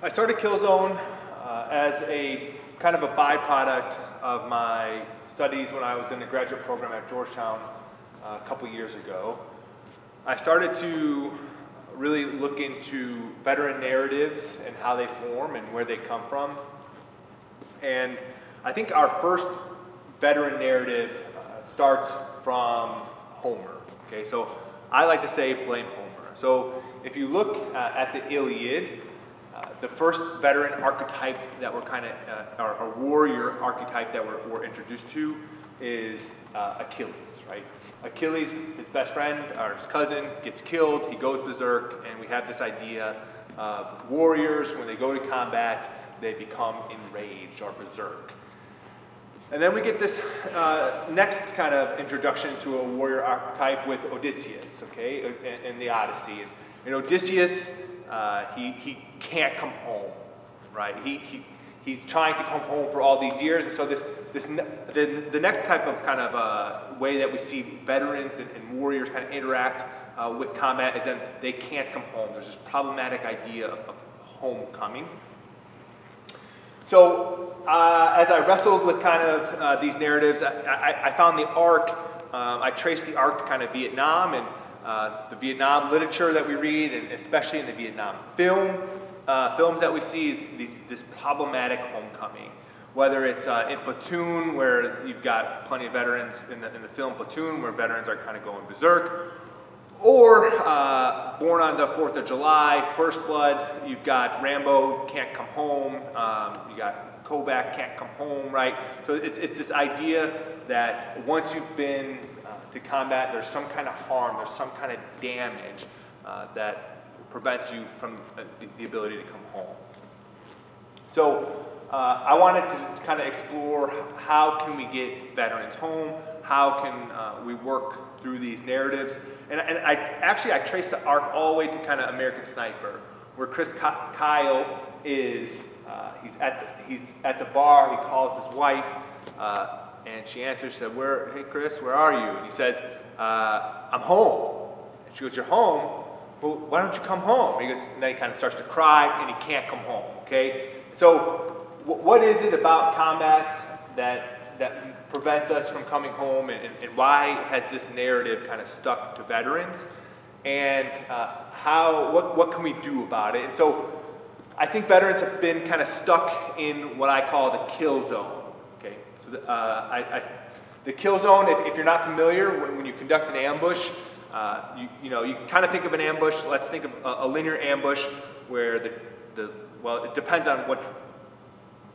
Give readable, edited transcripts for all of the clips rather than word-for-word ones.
I started Killzone as a kind of a byproduct of my studies when I was in the graduate program at Georgetown a couple years ago. I started to really look into veteran narratives and how they form and where they come from. And I think our first veteran narrative starts from Homer. Okay, so I like to say blame Homer. So if you look at the Iliad, the first veteran archetype that we're kind of, our warrior archetype that we're introduced to is Achilles, right? Achilles, his best friend, or his cousin, gets killed, he goes berserk, and we have this idea of warriors, when they go to combat, they become enraged or berserk. And then we get this next kind of introduction to a warrior archetype with Odysseus, okay, in the Odyssey. And Odysseus, he can't come home, right? He's trying to come home for all these years, and so the next type of kind of way that we see veterans and warriors kind of interact with combat is that they can't come home. There's this problematic idea of homecoming. So as I wrestled with kind of these narratives, I found the arc. I traced the arc to kind of Vietnam and the Vietnam literature that we read, and especially in the Vietnam films that we see, is this problematic homecoming. Whether it's in Platoon, where you've got plenty of veterans in the film Platoon, where veterans are kind of going berserk, or Born on the 4th of July, First Blood, you've got Rambo can't come home, you got Kovac can't come home, right? So it's this idea that once you've been to combat, there's some kind of harm, there's some kind of damage that prevents you from the ability to come home. So I wanted to kind of explore how can we get veterans home, how can we work through these narratives, and I traced the arc all the way to kind of American Sniper, where Chris Kyle is, he's at the bar, he calls his wife, and she answers, said, hey Chris, where are you? And he says, I'm home. And she goes, you're home? Well, why don't you come home? And then he kind of starts to cry, and he can't come home, okay? So what is it about combat that prevents us from coming home, and why has this narrative kind of stuck to veterans? And what can we do about it? And so I think veterans have been kind of stuck in what I call the kill zone, okay? So the kill zone, if you're not familiar, when you conduct an ambush, you kind of think of an ambush. Let's think of a linear ambush where well, it depends on what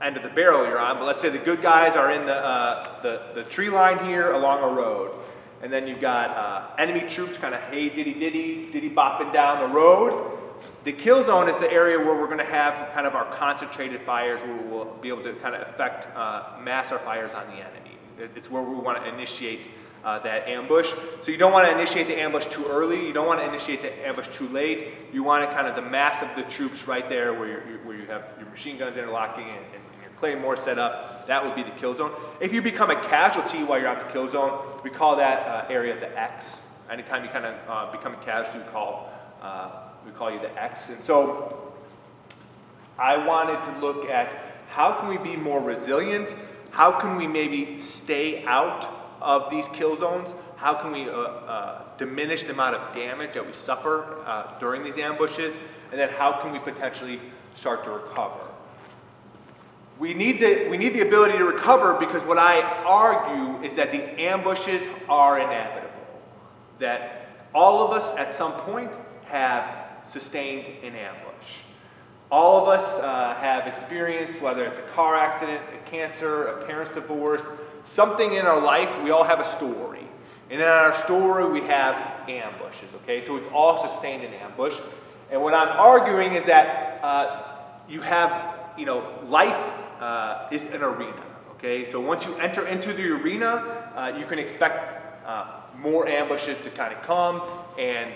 end of the barrel you're on, but let's say the good guys are in the tree line here along a road, and then you've got enemy troops kind of hey diddy bopping down the road. The kill zone is the area where we're going to have kind of our concentrated fires, where we'll be able to kind of affect mass our fires on the enemy. It's where we want to initiate that ambush. So you don't want to initiate the ambush too early. You don't want to initiate the ambush too late. You want to kind of the mass of the troops right there where you have your machine guns interlocking and your claymore set up. That would be the kill zone. If you become a casualty while you're on the kill zone, we call that area the X. Anytime you kind of become a casualty, we call you the X. And so I wanted to look at how can we be more resilient? How can we maybe stay out of these kill zones? How can we diminish the amount of damage that we suffer during these ambushes? And then how can we potentially start to recover? We need the ability to recover, because what I argue is that these ambushes are inevitable. That all of us at some point have sustained an ambush. All of us have experienced, whether it's a car accident, a cancer, a parent's divorce, something in our life. We all have a story. And in our story, we have ambushes, okay? So we've all sustained an ambush. And what I'm arguing is that you have, life is an arena, okay? So once you enter into the arena, you can expect more ambushes to kind of come, and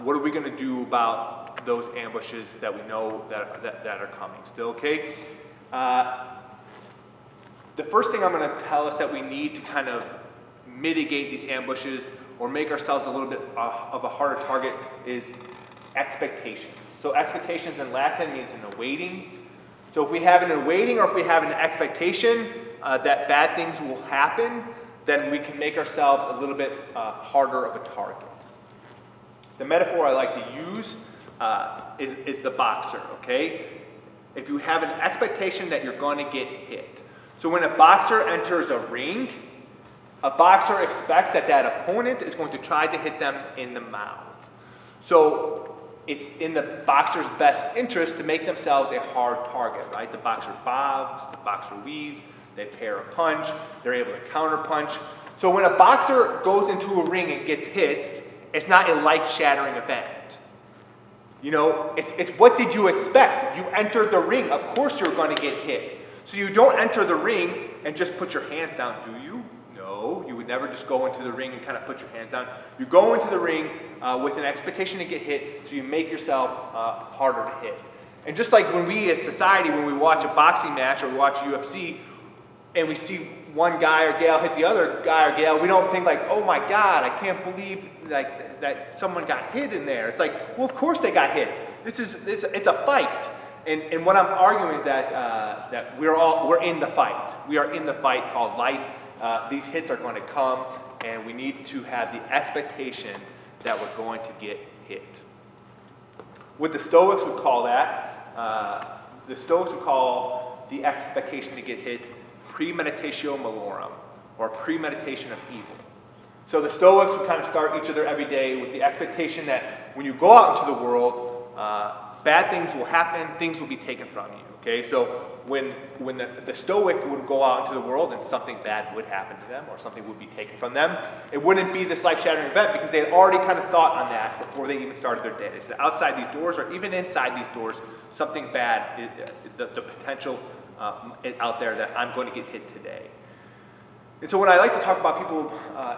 what are we going to do about those ambushes that we know that are coming still, okay? The first thing I'm going to tell us that we need to kind of mitigate these ambushes or make ourselves a little bit of a harder target is expectations. So expectations in Latin means an awaiting. So if we have an awaiting or if we have an expectation that bad things will happen, then we can make ourselves a little bit harder of a target. The metaphor I like to use is the boxer, okay? If you have an expectation that you're going to get hit. So when a boxer enters a ring, a boxer expects that that opponent is going to try to hit them in the mouth. So it's in the boxer's best interest to make themselves a hard target, right? The boxer bobs, the boxer weaves, they pair a punch, they're able to counter punch. So when a boxer goes into a ring and gets hit, it's not a life-shattering event. You know, it's what did you expect? You entered the ring, of course you're going to get hit. So you don't enter the ring and just put your hands down, do you? No, you would never just go into the ring and kind of put your hands down. You go into the ring with an expectation to get hit, so you make yourself harder to hit. And just like when we as society, when we watch a boxing match or we watch UFC, and we see one guy or gal hit the other guy or gal, we don't think like, oh my God, I can't believe like that someone got hit in there. It's like, well, of course they got hit. It's a fight. And what I'm arguing is that we're in the fight. We are in the fight called life. These hits are going to come, and we need to have the expectation that we're going to get hit. What the Stoics would call that, the Stoics would call the expectation to get hit Premeditatio Malorum, or premeditation of evil. So the Stoics would kind of start each of their every day with the expectation that when you go out into the world, bad things will happen, things will be taken from you. Okay, so when the Stoic would go out into the world and something bad would happen to them or something would be taken from them, it wouldn't be this life-shattering event because they had already kind of thought on that before they even started their day. So outside these doors or even inside these doors, something bad, the potential out there that I'm going to get hit today. And so when I like to talk about people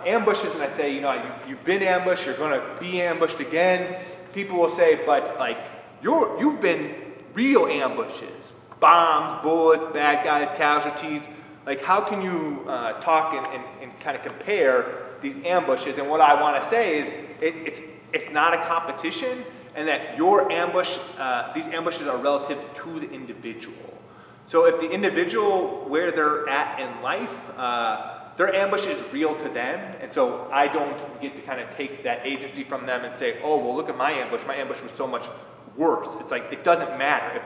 ambushes and I say, you know, you've been ambushed, you're going to be ambushed again, people will say, but like you've been real ambushes, bombs, bullets, bad guys, casualties. Like how can you talk and kind of compare these ambushes? And what I want to say is it's not a competition, and that your ambush, these ambushes are relative to the individual. So if the individual, where they're at in life, their ambush is real to them, and so I don't get to kind of take that agency from them and say, oh, well, look at my ambush was so much worse. It's like, it doesn't matter.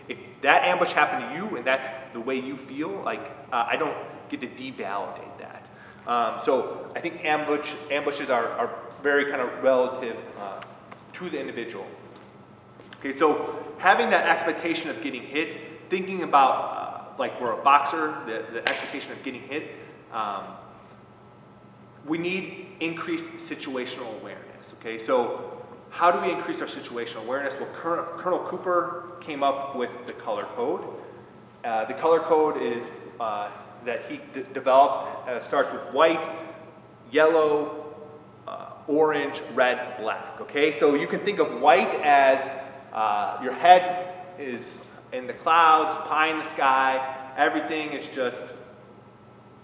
If that ambush happened to you and that's the way you feel, like, I don't get to devalidate that. So I think ambushes are very kind of relative to the individual. Okay, so having that expectation of getting hit, thinking about like we're a boxer, the expectation of getting hit, we need increased situational awareness. Okay, so how do we increase our situational awareness? Well, Colonel Cooper came up with the color code. The color code is that he developed starts with white, yellow, orange, red, black. Okay, so you can think of white as your head is in the clouds, pie in the sky, everything is just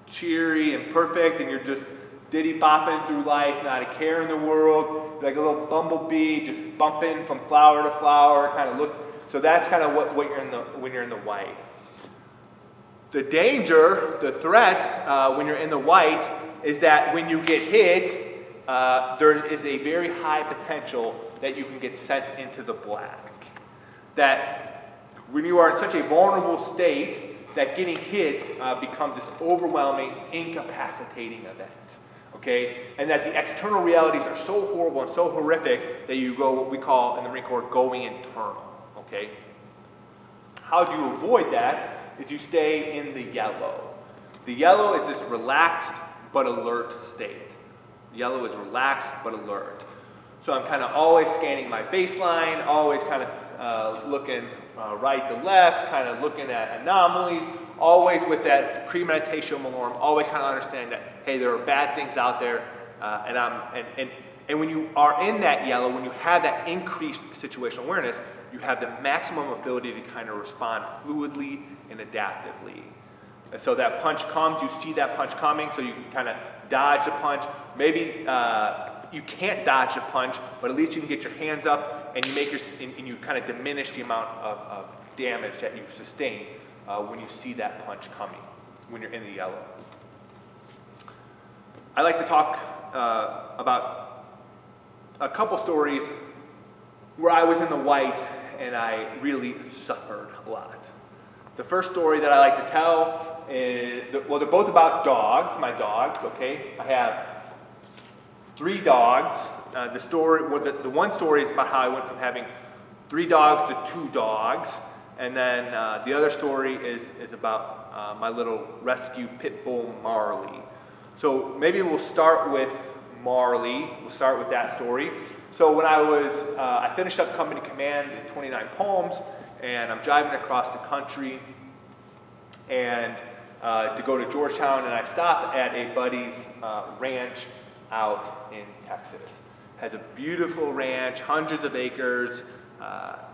cheery and perfect, and you're just diddy-bopping through life, not a care in the world, like a little bumblebee, just bumping from flower to flower, kind of look. So that's kind of what you're in when you're in the white. The danger, the threat, when you're in the white, is that when you get hit, there is a very high potential that you can get sent into the black. That when you are in such a vulnerable state, that getting hit becomes this overwhelming, incapacitating event. Okay? And that the external realities are so horrible and so horrific that you go what we call in the Marine Corps going internal. Okay? How do you avoid that? Is you stay in the yellow. The yellow is this relaxed but alert state. Yellow is relaxed but alert. So I'm kind of always scanning my baseline, always kind of looking right to left, kind of looking at anomalies, always with that Premeditatio Malorum, always kind of understanding that, hey, there are bad things out there, and when you are in that yellow, when you have that increased situational awareness, you have the maximum ability to kind of respond fluidly and adaptively. And so that punch comes, you see that punch coming, so you can kind of dodge the punch. Maybe you can't dodge the punch, but at least you can get your hands up and you make and you kind of diminish the amount of damage that you sustain when you see that punch coming, when you're in the yellow. I like to talk about a couple stories where I was in the white and I really suffered a lot. The first story that I like to tell is, well, they're both about dogs, my dogs, okay? I have 3 dogs. The one story is about how I went from having 3 dogs to 2 dogs. And then the other story is about my little rescue pit bull, Marley. So maybe we'll start with Marley. We'll start with that story. So when I finished up company command in 29 Palms, and I'm driving across the country and to go to Georgetown, and I stop at a buddy's ranch out in Texas. Has a beautiful ranch, hundreds of acres,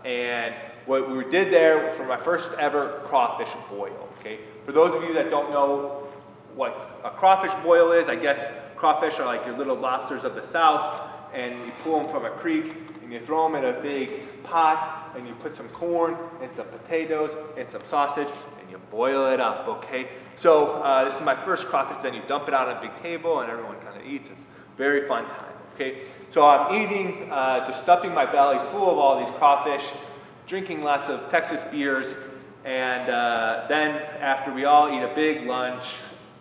and what we did there for my first ever crawfish boil, okay? For those of you that don't know what a crawfish boil is, I guess crawfish are like your little lobsters of the South, and you pull them from a creek, and you throw them in a big pot, and you put some corn, and some potatoes, and some sausage, and you boil it up, okay? So this is my first crawfish, then you dump it out on a big table, and everyone kind of eats. It's a very fun time, okay? So I'm eating, just stuffing my belly full of all these crawfish, drinking lots of Texas beers, and then after we all eat a big lunch,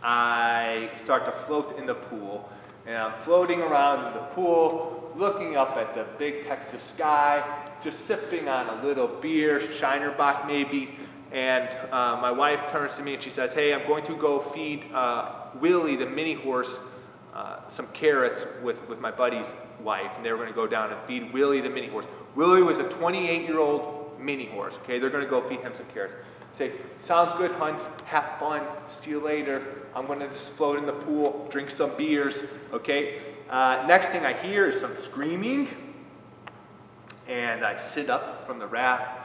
I start to float in the pool. And I'm floating around in the pool, looking up at the big Texas sky, just sipping on a little beer, Shinerbach maybe, and my wife turns to me and she says, hey, I'm going to go feed Willie, the mini horse, some carrots with my buddy's wife, and they were going to go down and feed Willie, the mini horse. Willie was a 28-year-old mini horse, okay? They're going to go feed him some carrots. Say, sounds good, hun, have fun, see you later. I'm gonna just float in the pool, drink some beers, okay? Next thing I hear is some screaming, and I sit up from the raft.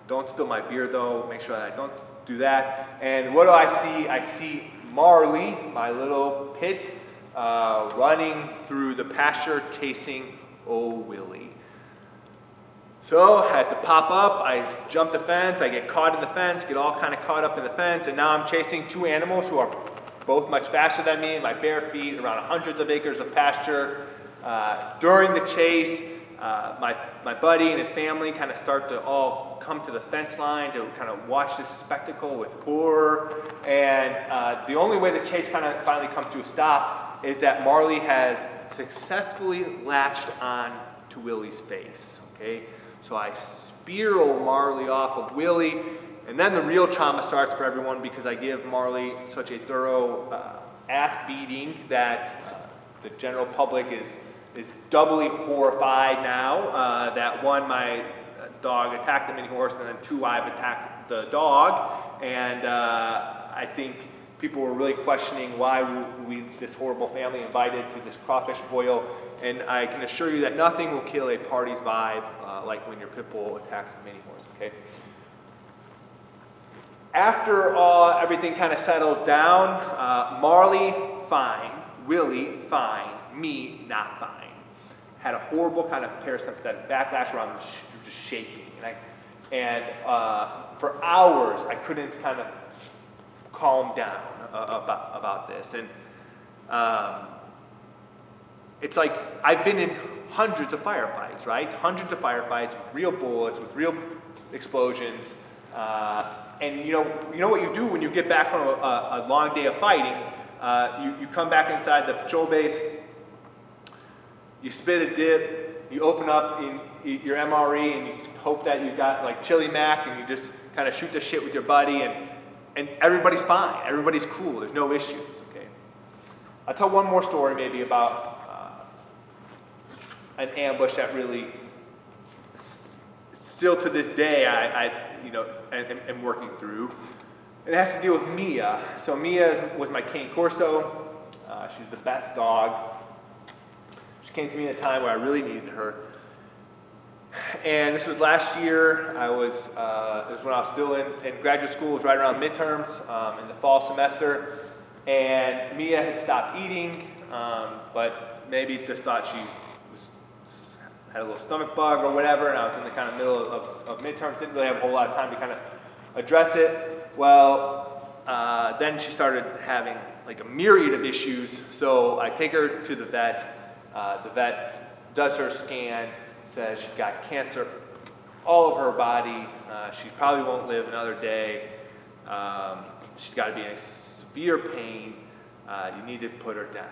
Don't spill my beer though, make sure that I don't do that. And what do I see? I see Marley, my little pit, running through the pasture chasing old Willie. So I have to pop up, I jump the fence, I get caught in the fence, get all kind of caught up in the fence, and now I'm chasing 2 animals who are both much faster than me in my bare feet around hundreds of acres of pasture. During the chase, my buddy and his family kind of start to all come to the fence line to kind of watch this spectacle with horror. And the only way the chase kind of finally comes to a stop is that Marley has successfully latched on to Willie's face, okay? So I spear old Marley off of Willie, and then the real trauma starts for everyone because I give Marley such a thorough ass beating that the general public is doubly horrified now that 1, my dog attacked the mini horse, and then 2, I've attacked the dog, and I think people were really questioning why this horrible family invited to this crawfish boil, and I can assure you that nothing will kill a party's vibe like when your pit bull attacks a mini horse, okay? After everything kind of settles down, Marley, fine, Willie, fine, me, not fine. Had a horrible kind of parasympathetic backlash where I'm just shaking, and for hours I couldn't kind of calm down about this, and it's like I've been in hundreds of firefights, right? Hundreds of firefights with real bullets, with real explosions, and you know what you do when you get back from a long day of fighting. You come back inside the patrol base, you spit a dip, you open up in your MRE, and you hope that you got like chili mac, and you just kind of shoot the shit with your buddy, and everybody's fine, everybody's cool, there's no issues, okay? I'll tell one more story maybe about an ambush that really, still to this day, I am working through. It has to deal with Mia. So Mia was my cane corso. She's the best dog. She came to me at a time where I really needed her. And this was last year. This was when I was still in graduate school. It was right around midterms in the fall semester. And Mia had stopped eating, but maybe just thought she had a little stomach bug or whatever, and I was in the kind of middle of midterms, didn't really have a whole lot of time to kind of address it. Well, then she started having like a myriad of issues, so I take her to the vet. The vet does her scan, says she's got cancer all over her body. She probably won't live another day. She's got to be in severe pain. You need to put her down.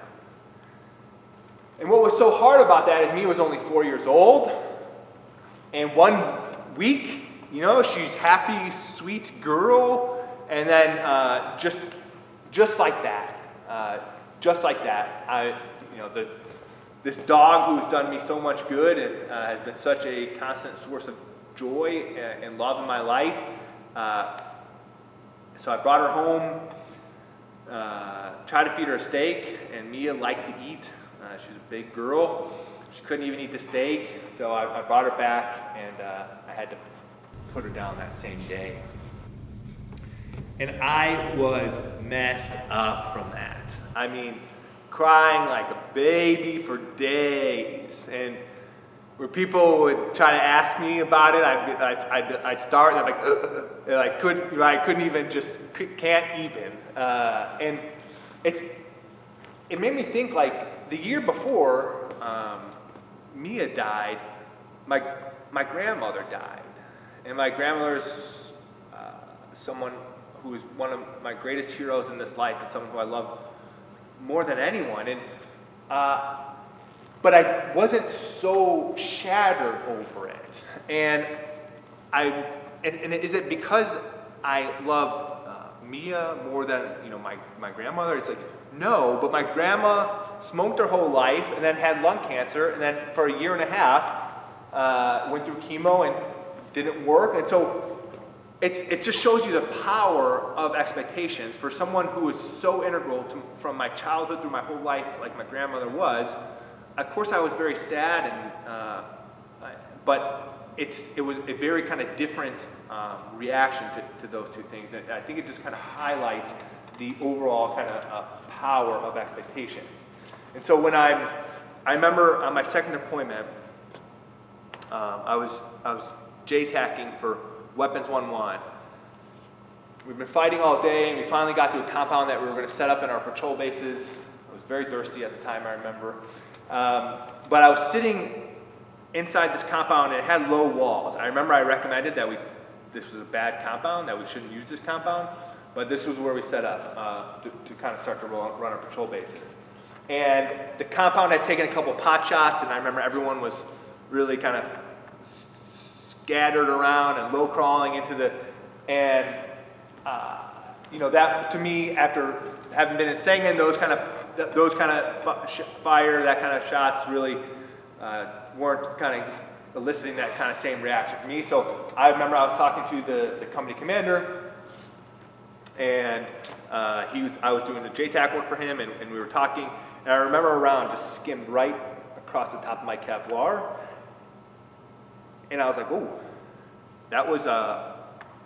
And what was so hard about that is Mia was only 4 years old. And 1 week, you know, she's happy, sweet girl. And then just like that, this dog who's done me so much good and has been such a constant source of joy and love in my life. So I brought her home, tried to feed her a steak, and Mia liked to eat. She's a big girl. She couldn't even eat the steak, so I brought her back, and I had to put her down that same day. And I was messed up from that. I mean, crying like a baby for days. And where people would try to ask me about it, I'd start, and I'm like, and I couldn't even, can't even. And it made me think, like, the year before Mia died, my grandmother died. And my grandmother's someone who is one of my greatest heroes in this life, and someone who I love more than anyone. And but I wasn't so shattered over it. And is it because I love Mia more than my grandmother? It's like, no, but my grandma smoked her whole life and then had lung cancer, and then for a year and a half went through chemo and didn't work. And so it just shows you the power of expectations for someone who is so integral from my childhood through my whole life, like my grandmother was. Of course, I was very sad, but it was a very kind of different reaction to those two things. And I think it just kind of highlights the overall kind of power of expectations. And so when I remember on my second deployment, I was JTACing for Weapons 1-1. We've been fighting all day, and we finally got to a compound that we were going to set up in our patrol bases. I was very thirsty at the time, I remember. But I was sitting inside this compound, and it had low walls. I remember I recommended that this was a bad compound, that we shouldn't use this compound, but this was where we set up to kind of start to run our patrol bases. And the compound had taken a couple pot shots, and I remember everyone was really kind of scattered around and low crawling into that to me, after having been in Sengen, those kind of fire, that kind of shots really weren't kind of eliciting that kind of same reaction for me. So I remember I was talking to the company commander, and I was doing the JTAC work for him, and we were talking, and I remember a round just skimmed right across the top of my Kevlar. And I was like, oh, that was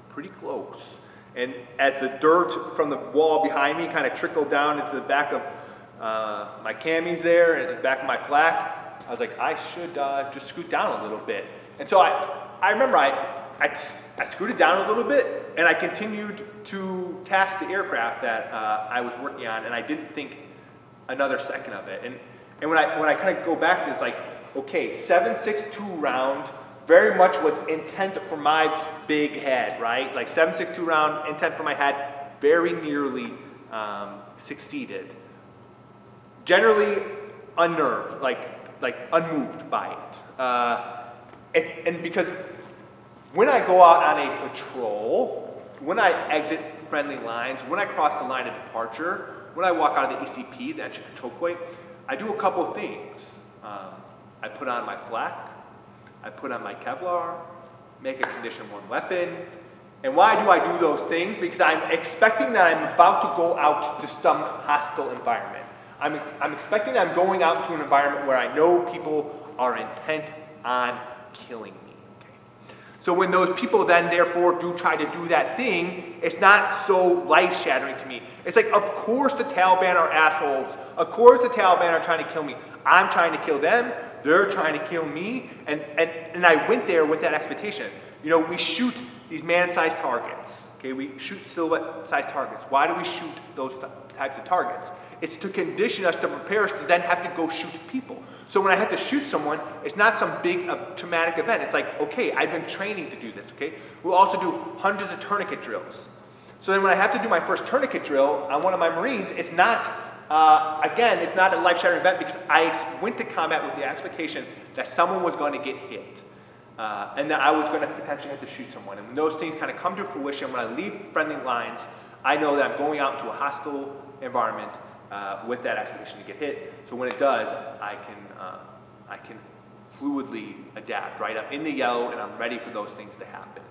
pretty close. And as the dirt from the wall behind me kind of trickled down into the back of my camis there and the back of my flak, I was like, I should just scoot down a little bit. And so I remember I scooted down a little bit, and I continued to task the aircraft that I was working on, and I didn't think another second of it. And when I kind of go back to it, it's like, okay, 7.62 round, very much was intent for my big head, right? Like 7.62 round, intent for my head, very nearly succeeded. Generally unnerved, like unmoved by it. And because when I go out on a patrol, when I exit friendly lines, when I cross the line of departure, when I walk out of the ECP, the entry control point, I do a couple of things. I put on my flak, I put on my Kevlar, make a condition 1 weapon. And why do I do those things? Because I'm expecting that I'm about to go out to some hostile environment. I'm expecting that I'm going out to an environment where I know people are intent on killing me. Okay? So when those people then therefore do try to do that thing, it's not so life-shattering to me. It's like, of course the Taliban are assholes. Of course the Taliban are trying to kill me. I'm trying to kill them. they're trying to kill me, and I went there with that expectation. You know, we shoot these man-sized targets, okay? We shoot silhouette-sized targets. Why do we shoot those types of targets? It's to condition us, to prepare us to then have to go shoot people. So when I have to shoot someone, it's not some big traumatic event. It's like, okay, I've been training to do this, okay? We'll also do hundreds of tourniquet drills. So then when I have to do my first tourniquet drill on one of my Marines, it's not, again, it's not a life-shattering event because I went to combat with the expectation that someone was going to get hit. And that I was going to potentially have to shoot someone. And when those things kind of come to fruition, when I leave friendly lines, I know that I'm going out into a hostile environment with that expectation to get hit. So when it does, I can fluidly adapt, right? I'm in the yellow and I'm ready for those things to happen.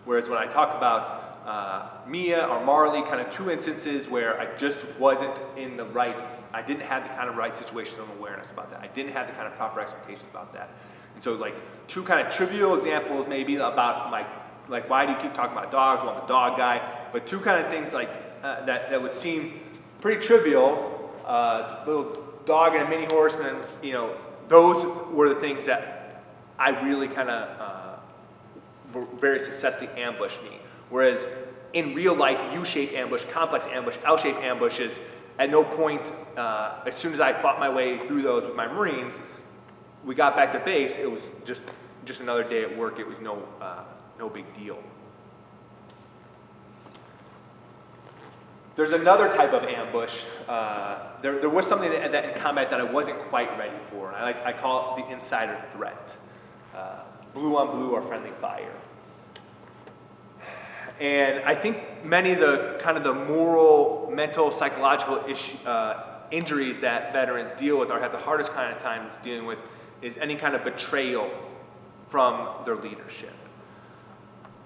Whereas when I talk about Mia or Marley, kind of two instances where I just wasn't in the right, I didn't have the kind of right situational awareness about that. I didn't have the kind of proper expectations about that. And so like two kind of trivial examples maybe about like why do you keep talking about dogs? Well, I'm a dog guy. But two kind of things like that would seem pretty trivial, little dog and a mini horse, and then, you know, those were the things that I really kind of very successfully ambushed me. Whereas in real life, U-shaped ambush, complex ambush, L-shaped ambushes, at no point, as soon as I fought my way through those with my Marines, we got back to base, it was just another day at work. It was no big deal. There's another type of ambush. There was something that in combat that I wasn't quite ready for. And I call it the insider threat. Blue on blue or friendly fire. And I think many of the kind of the moral, mental, psychological injuries that veterans deal with or have the hardest kind of times dealing with is any kind of betrayal from their leadership.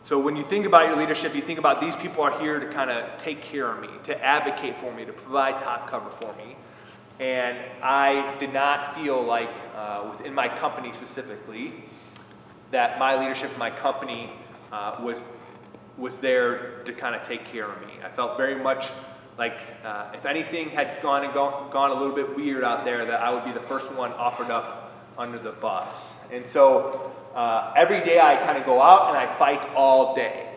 So when you think about your leadership, you think about these people are here to kind of take care of me, to advocate for me, to provide top cover for me. And I did not feel like, within my company specifically, that my leadership in my company was there to kind of take care of me. I felt very much like if anything had gone a little bit weird out there, that I would be the first one offered up under the bus. And so every day I kind of go out and I fight all day.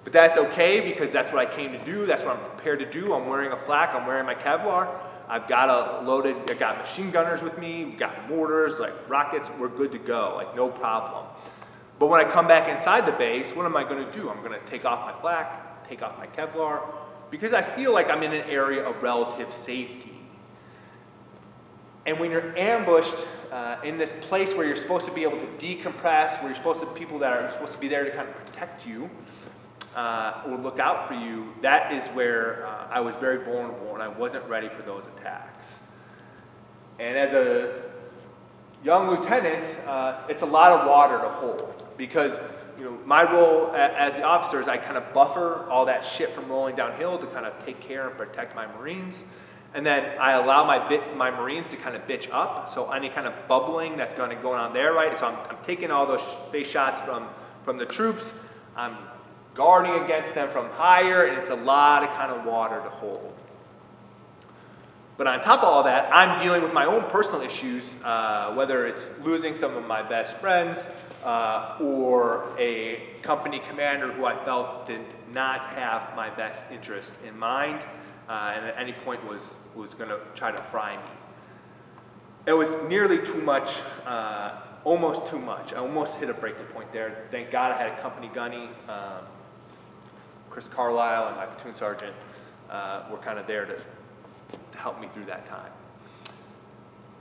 But that's okay because that's what I came to do. That's what I'm prepared to do. I'm wearing a flak. I'm wearing my Kevlar. I've got I got machine gunners with me. We've got mortars, like rockets. We're good to go, like no problem. But when I come back inside the base, what am I going to do? I'm going to take off my flak, take off my Kevlar, because I feel like I'm in an area of relative safety. And when you're ambushed in this place where you're supposed to be able to decompress, where you're supposed to be there to kind of protect you or look out for you, that is where I was very vulnerable and I wasn't ready for those attacks. And as a young lieutenant, it's a lot of water to hold because, you know, my role as the officer is I kind of buffer all that shit from rolling downhill to kind of take care and protect my Marines. And then I allow my Marines to kind of bitch up, so any kind of bubbling that's going on there, right? So I'm taking all those face shots from the troops, I'm guarding against them from higher, and it's a lot of kind of water to hold. But on top of all that, I'm dealing with my own personal issues, whether it's losing some of my best friends or a company commander who I felt did not have my best interest in mind. And at any point was going to try to fry me. It was nearly too much, almost too much. I almost hit a breaking point there. Thank God I had a company gunny. Chris Carlisle and my platoon sergeant were kind of there to help me through that time.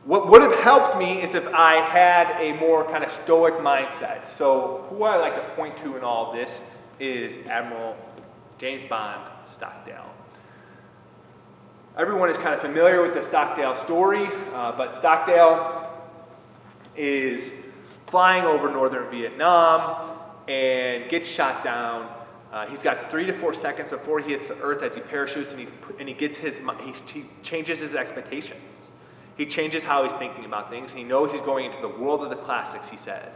What would have helped me is if I had a more kind of stoic mindset. So who I like to point to in all this is Admiral James Bond Stockdale. Everyone is kind of familiar with the Stockdale story, but Stockdale is flying over northern Vietnam and gets shot down. He's got 3 to 4 seconds before he hits the earth as he parachutes, and he changes his expectations. He changes how he's thinking about things, and he knows he's going into the world of the classics, he says.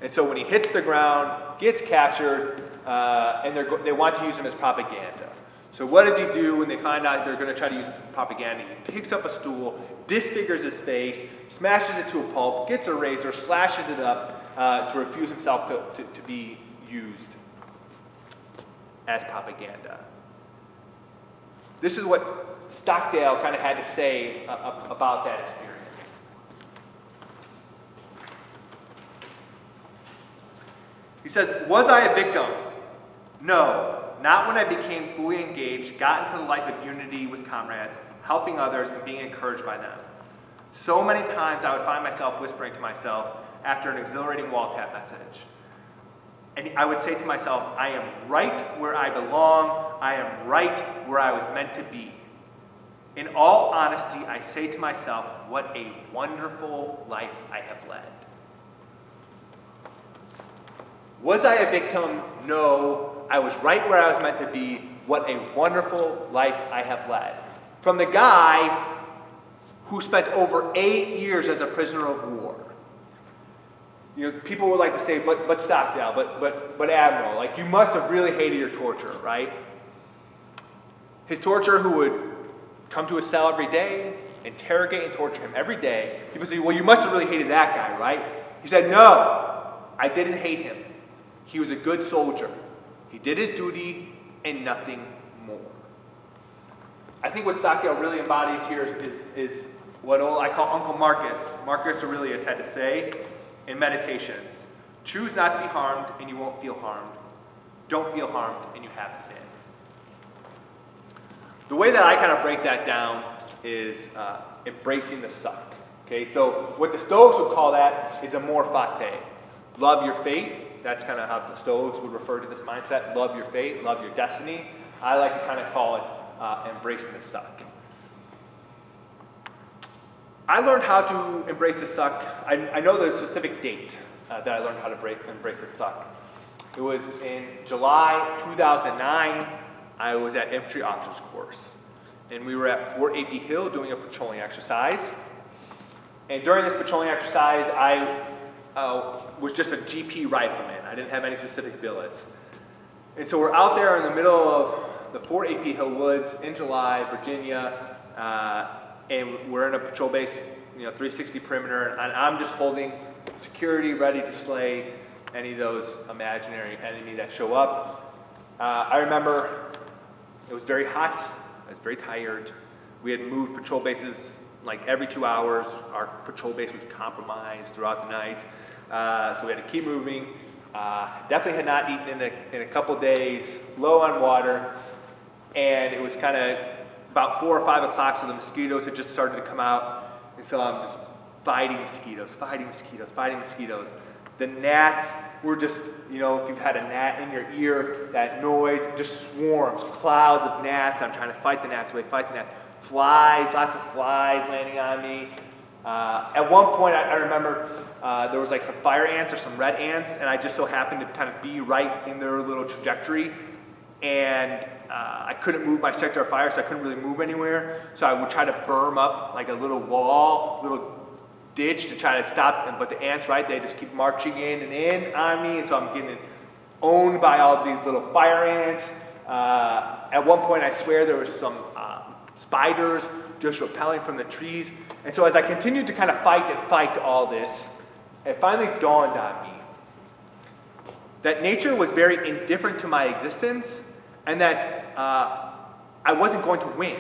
And so when he hits the ground, gets captured, and they want to use him as propaganda. So what does he do when they find out they're going to try to use it for propaganda? He picks up a stool, disfigures his face, smashes it to a pulp, gets a razor, slashes it up to refuse himself to be used as propaganda. This is what Stockdale kind of had to say about that experience. He says, "Was I a victim? No, not when I became fully engaged, got into the life of unity with comrades, helping others and being encouraged by them. So many times I would find myself whispering to myself after an exhilarating wall tap message. And I would say to myself, I am right where I belong. I am right where I was meant to be. In all honesty, I say to myself, what a wonderful life I have led." Was I a victim? No. I was right where I was meant to be. What a wonderful life I have led. From the guy who spent over 8 years as a prisoner of war. You know, people would like to say, but Stockdale, but Admiral, like you must have really hated your torturer, right? His torturer who would come to his cell every day, interrogate and torture him every day. People say, well, you must have really hated that guy, right? He said, no, I didn't hate him. He was a good soldier. He did his duty and nothing more. I think what Stockdale really embodies here is what I call Uncle Marcus Aurelius had to say in Meditations. Choose not to be harmed and you won't feel harmed. Don't feel harmed and you haven't been. The way that I kind of break that down is embracing the suck. Okay, so what the Stoics would call that is Amor Fati. Love your fate. That's kind of how the Stoics would refer to this mindset. Love your fate, love your destiny. I like to kind of call it embracing the suck. I learned how to embrace the suck. I know the specific date that I learned how to embrace the suck. It was in July 2009. I was at infantry officers course. And we were at Fort AP Hill doing a patrolling exercise. And during this patrolling exercise, I was just a GP rifleman. I didn't have any specific billets. And so we're out there in the middle of the Fort AP Hill woods in July, Virginia, and we're in a patrol base, 360 perimeter, and I'm just holding security ready to slay any of those imaginary enemy that show up. I remember it was very hot. I was very tired. We had moved patrol bases like every 2 hours. Our patrol base was compromised throughout the night. So we had to keep moving. Definitely had not eaten in a couple days, low on water. And it was kind of about 4 or 5 o'clock, so the mosquitoes had just started to come out. And so I'm just fighting mosquitoes. The gnats were just, if you've had a gnat in your ear, that noise just swarms, clouds of gnats. I'm trying to fight the gnats away, Flies, lots of flies landing on me. At one point, I remember there was like some fire ants or some red ants, and I just so happened to kind of be right in their little trajectory. And I couldn't move my sector of fire, so I couldn't really move anywhere. So I would try to berm up like a little wall, little ditch to try to stop them. But the ants, right, they just keep marching in on me. And so I'm getting owned by all these little fire ants. At one point, I swear there was some spiders just repelling from the trees. And so as I continued to kind of fight all this, it finally dawned on me that nature was very indifferent to my existence and that I wasn't going to win.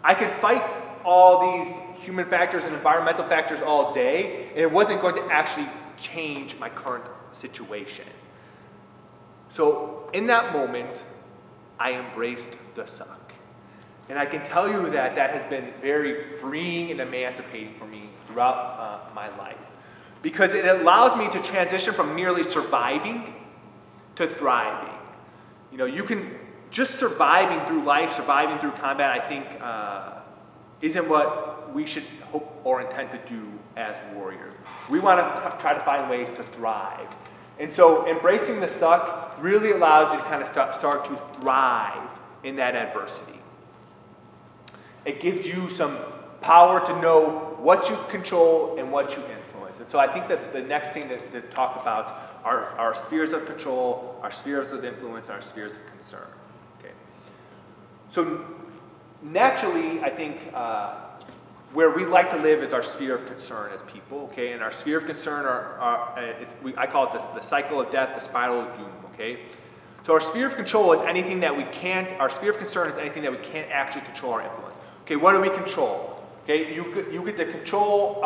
I could fight all these human factors and environmental factors all day, and it wasn't going to actually change my current situation. So in that moment, I embraced the suck. And I can tell you that has been very freeing and emancipating for me throughout my life. Because it allows me to transition from merely surviving to thriving. You can just surviving through life, surviving through combat, I think isn't what we should hope or intend to do as warriors. We want to try to find ways to thrive. And so embracing the suck really allows you to kind of start to thrive in that adversity. It gives you some power to know what you control and what you influence. And so I think that the next thing to talk about are our spheres of control, our spheres of influence, and our spheres of concern. Okay. So naturally, I think where we like to live is our sphere of concern as people, okay? And our sphere of concern I call it the cycle of death, the spiral of doom, okay? So our sphere of control is anything that we can't, our sphere of concern is anything that we can't actually control or influence. Okay, what do we control? Okay, you get to control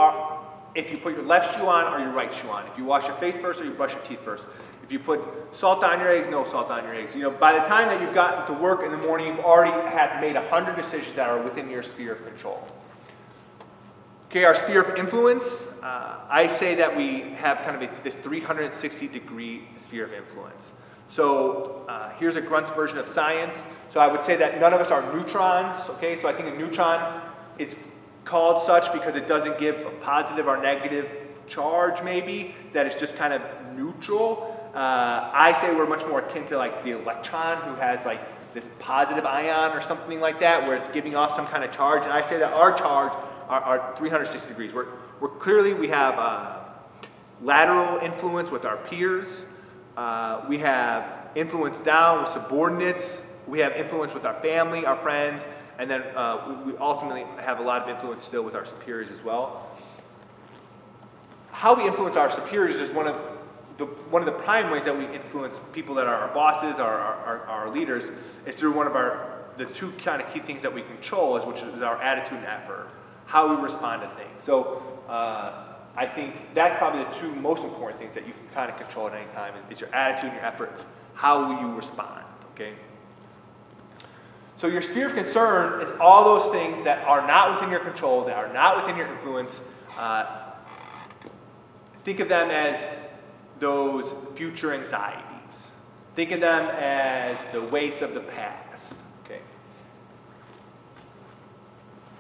if you put your left shoe on or your right shoe on. If you wash your face first or you brush your teeth first. If you put salt on your eggs, no salt on your eggs. You know, by the time that you've gotten to work in the morning, you've already made 100 decisions that are within your sphere of control. Okay, our sphere of influence, I say that we have kind of this 360-degree sphere of influence. So here's a grunt's version of science. So I would say that none of us are neutrons, okay? So I think a neutron is called such because it doesn't give a positive or negative charge, maybe, that it's just kind of neutral. I say we're much more akin to like the electron, who has like this positive ion or something like that, where it's giving off some kind of charge. And I say that our charge are 360 degrees. We're clearly, we have lateral influence with our peers. We have influence down with subordinates. We have influence with our family, our friends, and then we ultimately have a lot of influence still with our superiors as well. How we influence our superiors is one of the prime ways that we influence people that are our bosses, our leaders, is through one of the two kind of key things that we control, which is our attitude and effort, how we respond to things. So I think that's probably the two most important things that you can kind of control at any time is your attitude and your effort. How will you respond, okay? So your sphere of concern is all those things that are not within your control, that are not within your influence. Think of them as those future anxieties. Think of them as the weights of the past, okay?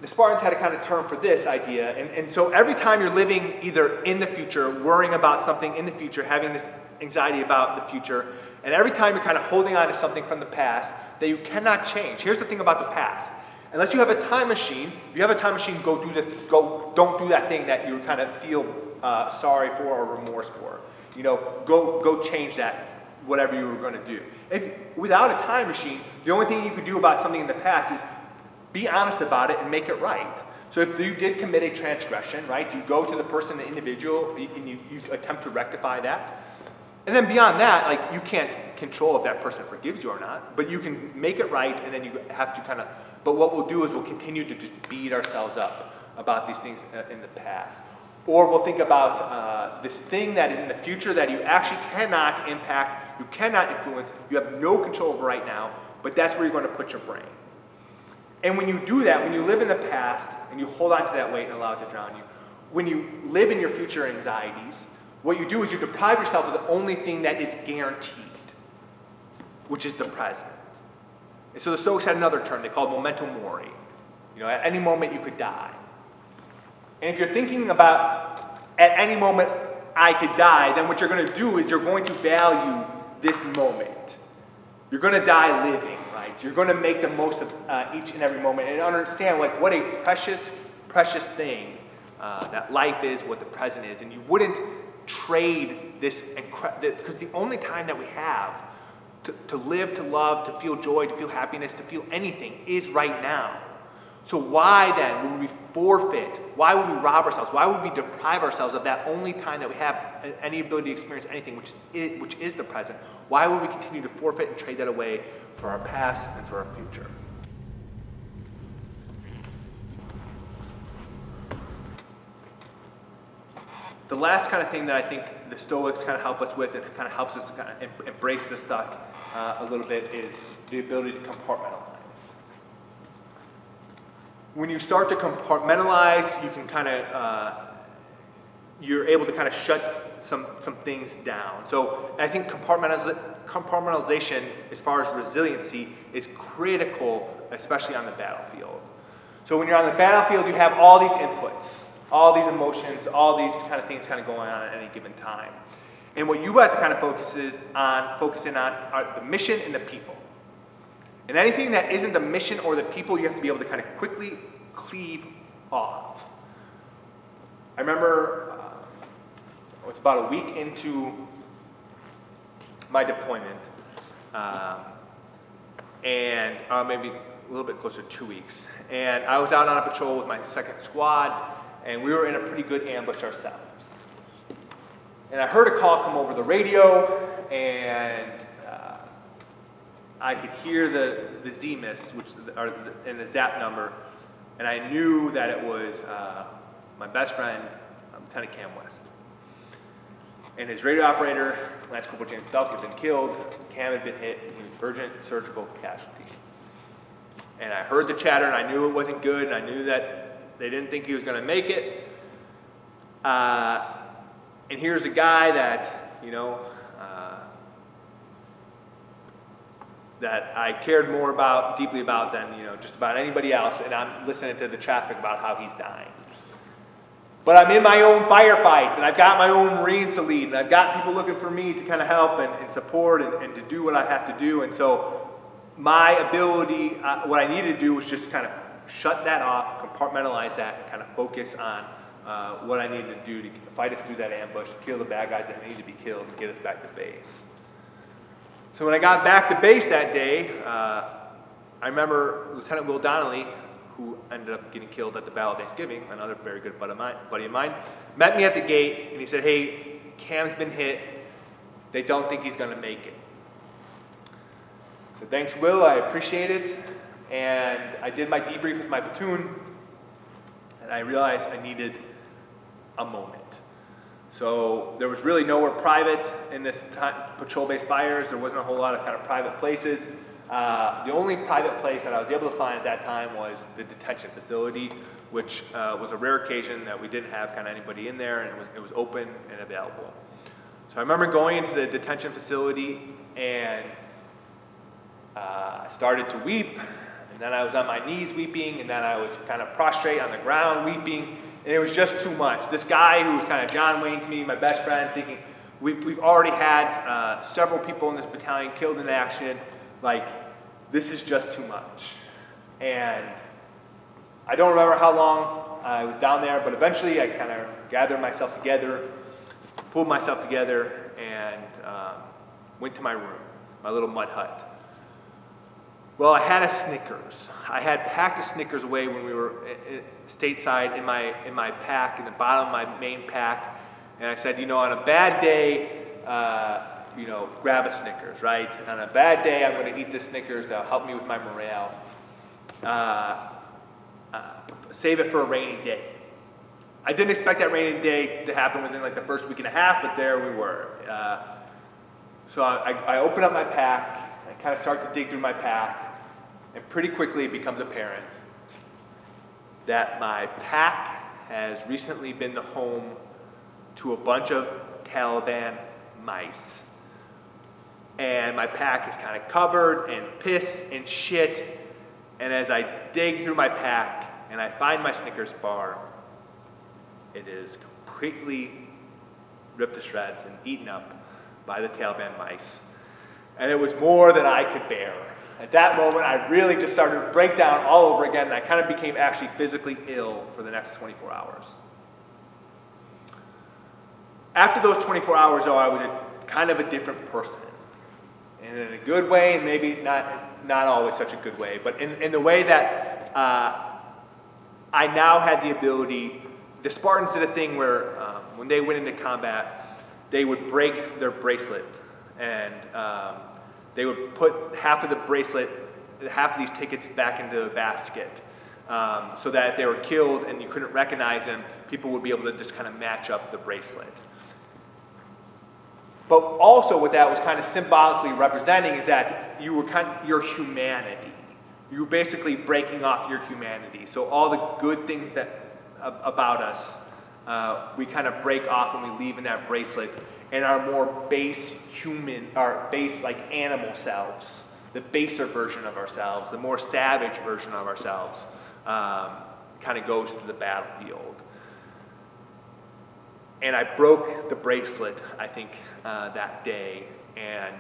The Spartans had a kind of term for this idea, and so every time you're living either in the future, worrying about something in the future, having this anxiety about the future, and every time you're kind of holding on to something from the past that you cannot change. Here's the thing about the past. Unless you have a time machine, if you have a time machine, don't do that thing that you kind of feel sorry for or remorse for. You know, go change that, whatever you were going to do. Without a time machine, the only thing you could do about something in the past is be honest about it and make it right. So if you did commit a transgression, right, you go to the person, the individual, and you attempt to rectify that. And then beyond that, like, you can't control if that person forgives you or not, but you can make it right, and then you have to kind of, but what we'll do is we'll continue to just beat ourselves up about these things in the past. Or we'll think about this thing that is in the future that you actually cannot impact, you cannot influence, you have no control over right now, but that's where you're going to put your brain. And when you do that, when you live in the past and you hold on to that weight and allow it to drown you, when you live in your future anxieties, what you do is you deprive yourself of the only thing that is guaranteed, which is the present. And so the Stoics had another term they called Momento Mori. You know, at any moment you could die. And if you're thinking about at any moment I could die, then what you're going to do is you're going to value this moment. You're going to die living, right? You're going to make the most of each and every moment and understand like what a precious, precious thing that life is, what the present is. And you wouldn't trade this, because the only time that we have to live, to love, to feel joy, to feel happiness, to feel anything is right now. So why then would we forfeit? Why would we rob ourselves? Why would we deprive ourselves of that only time that we have any ability to experience anything, which is the present? Why would we continue to forfeit and trade that away for our past and for our future? The last kind of thing that I think the Stoics kind of help us with and kind of helps us to kind of embrace this stuff a little bit is the ability to compartmentalize. When you start to compartmentalize, you can kind of, you're able to kind of shut some things down. So I think compartmentalization, as far as resiliency, is critical, especially on the battlefield. So when you're on the battlefield, you have all these inputs, all these emotions, all these kind of things kind of going on at any given time. And what you have to kind of focus in on are the mission and the people. And anything that isn't the mission or the people, you have to be able to kind of quickly cleave off. I remember it was about a week into my deployment, and maybe a little bit closer to 2 weeks. And I was out on a patrol with my second squad, and we were in a pretty good ambush ourselves. And I heard a call come over the radio, and I could hear the Z-miss, and the zap number, and I knew that it was my best friend, Lieutenant Cam West. And his radio operator, Lance Corporal James Belk, had been killed. Cam had been hit, and he was urgent surgical casualty. And I heard the chatter, and I knew it wasn't good, and I knew that they didn't think he was going to make it. And here's a guy that, that I cared more about, deeply about than, just about anybody else, and I'm listening to the traffic about how he's dying. But I'm in my own firefight, and I've got my own Marines to lead, and I've got people looking for me to kind of help and support and to do what I have to do. And so my ability, what I needed to do was just kind of shut that off, compartmentalize that, and kind of focus on what I needed to do to fight us through that ambush, kill the bad guys that need to be killed, and get us back to base. So when I got back to base that day, I remember Lieutenant Will Donnelly, who ended up getting killed at the Battle of Thanksgiving, another very good buddy of mine, met me at the gate, and he said, "Hey, Cam's been hit. They don't think he's going to make it." I said, "Thanks, Will. I appreciate it." And I did my debrief with my platoon, and I realized I needed a moment. So there was really nowhere private in this patrol-based fires. There wasn't a whole lot of kind of private places. The only private place that I was able to find at that time was the detention facility, which was a rare occasion that we didn't have kind of anybody in there, and it was open and available. So I remember going into the detention facility, and I started to weep, and then I was on my knees weeping, and then I was kind of prostrate on the ground weeping, and it was just too much. This guy who was kind of John Wayne to me, my best friend, thinking, we've already had several people in this battalion killed in action, like, this is just too much. And I don't remember how long I was down there, but eventually I kind of gathered myself together, pulled myself together, and went to my room, my little mud hut. Well, I had a Snickers. I had packed a Snickers away when we were stateside in my pack, in the bottom of my main pack, and I said, on a bad day, grab a Snickers, right? On a bad day, I'm going to eat this Snickers. That'll help me with my morale. Save it for a rainy day. I didn't expect that rainy day to happen within like the first week and a half, but there we were. So I open up my pack, I kind of start to dig through my pack, and pretty quickly it becomes apparent that my pack has recently been the home to a bunch of Taliban mice. And my pack is kind of covered in piss and shit. And as I dig through my pack and I find my Snickers bar, it is completely ripped to shreds and eaten up by the Taliban mice. And it was more than I could bear. At that moment, I really just started to break down all over again, and I kind of became actually physically ill for the next 24 hours. After those 24 hours, though, I was kind of a different person. And in a good way, and maybe not always such a good way, but in the way that I now had the ability, the Spartans did a thing where when they went into combat, they would break their bracelet, and they would put half of the bracelet, half of these tickets back into a basket, so that if they were killed and you couldn't recognize them, people would be able to just kind of match up the bracelet. But also what that was kind of symbolically representing is that you were kind of your humanity. You were basically breaking off your humanity. So all the good things that about us, we kind of break off and we leave in that bracelet, and our more base human, our base like animal selves, the baser version of ourselves, the more savage version of ourselves, kind of goes to the battlefield. And I broke the bracelet, I think, that day, and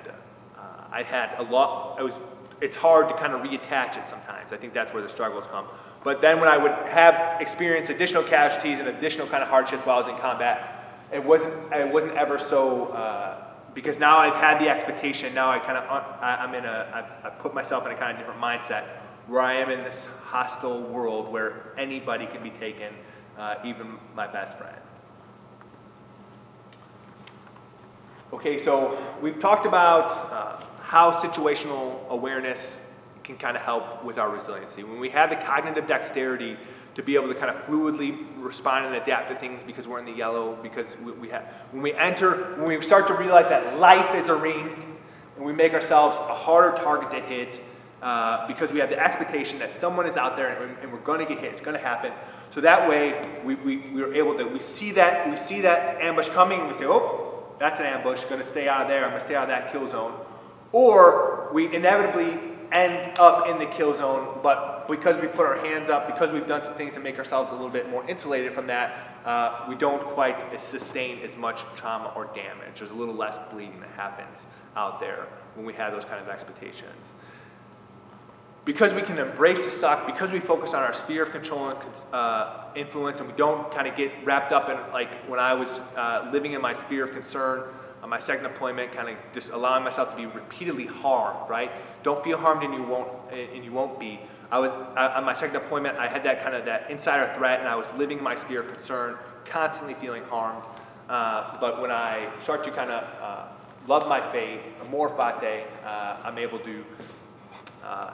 I had a lot, it's hard to kind of reattach it sometimes. I think that's where the struggles come. But then when I would have experienced additional casualties and additional kind of hardships while I was in combat, it wasn't ever so, because now I've had the expectation, now I kind of, I've put myself in a kind of different mindset where I am in this hostile world where anybody can be taken, even my best friend. Okay, so we've talked about how situational awareness can kind of help with our resiliency. When we have the cognitive dexterity to be able to kind of fluidly respond and adapt to things because we're in the yellow, because when we start to realize that life is a ring, and we make ourselves a harder target to hit, because we have the expectation that someone is out there and we're going to get hit, it's going to happen. So that way we see that ambush coming and we say, oh, that's an ambush, going to stay out of there, I'm going to stay out of that kill zone. Or we inevitably end up in the kill zone, but because we put our hands up, because we've done some things to make ourselves a little bit more insulated from that, we don't quite sustain as much trauma or damage. There's a little less bleeding that happens out there when we have those kind of expectations. Because we can embrace the suck, because we focus on our sphere of control and influence, and we don't kind of get wrapped up in, like when I was living in my sphere of concern on my second deployment, kind of just allowing myself to be repeatedly harmed, right? Don't feel harmed and you won't be. On my second deployment, I had that kind of that insider threat, and I was living my sphere of concern, constantly feeling harmed. But when I start to kind of love my fate, Amor Fati, I'm able to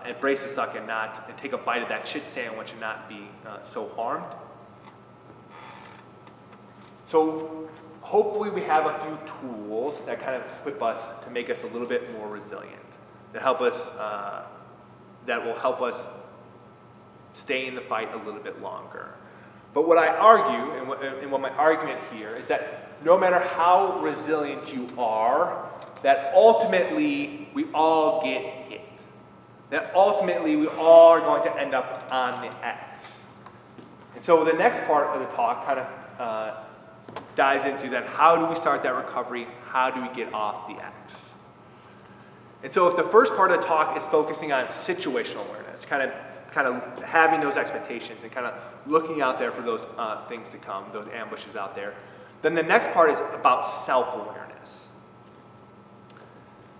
embrace the suck and take a bite of that shit sandwich and not be so harmed. So hopefully we have a few tools that kind of equip us to make us a little bit more resilient, that will help us stay in the fight a little bit longer. But what I argue, and what my argument here, is that no matter how resilient you are, that ultimately we all get hit. That ultimately we all are going to end up on the X. And so the next part of the talk kind of dives into that, how do we start that recovery? How do we get off the X? And so if the first part of the talk is focusing on situational awareness, kind of having those expectations and kind of looking out there for those things to come, those ambushes out there, then the next part is about self-awareness.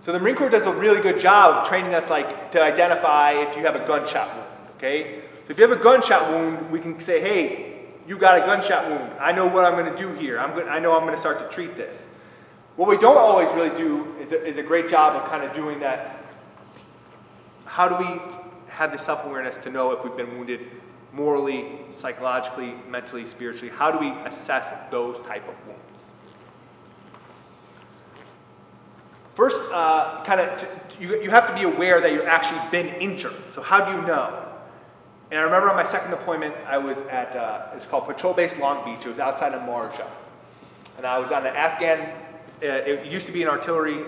So the Marine Corps does a really good job of training us to identify if you have a gunshot wound, okay? So if you have a gunshot wound, we can say, hey, you got a gunshot wound. I know what I'm going to do here. I know I'm going to start to treat this. What we don't always really do is a great job of kind of doing that. How do we have the self-awareness to know if we've been wounded morally, psychologically, mentally, spiritually? How do we assess those type of wounds? First, you have to be aware that you've actually been injured. So how do you know? And I remember on my second deployment, I was at, it's called Patrol Base Long Beach. It was outside of Marja. And I was on the Afghan, it used to be an artillery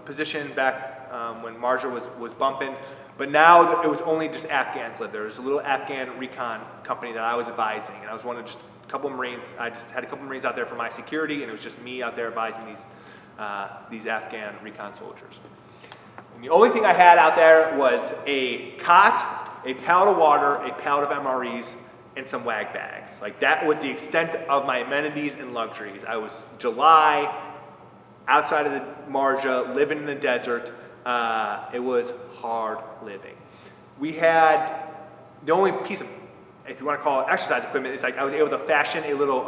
position back when Marja was bumping. But now it was only just Afghans lived there. There was a little Afghan recon company that I was advising. And I was one of just a couple of Marines. I just had a couple of Marines out there for my security, and it was just me out there advising these Afghan recon soldiers. And the only thing I had out there was a cot, a pallet of water, a pallet of MREs, and some wag bags. Like, that was the extent of my amenities and luxuries. I was July, outside of the Marja, living in the desert. It was hard living. We had the only piece of, if you want to call it exercise equipment, it's like I was able to fashion a little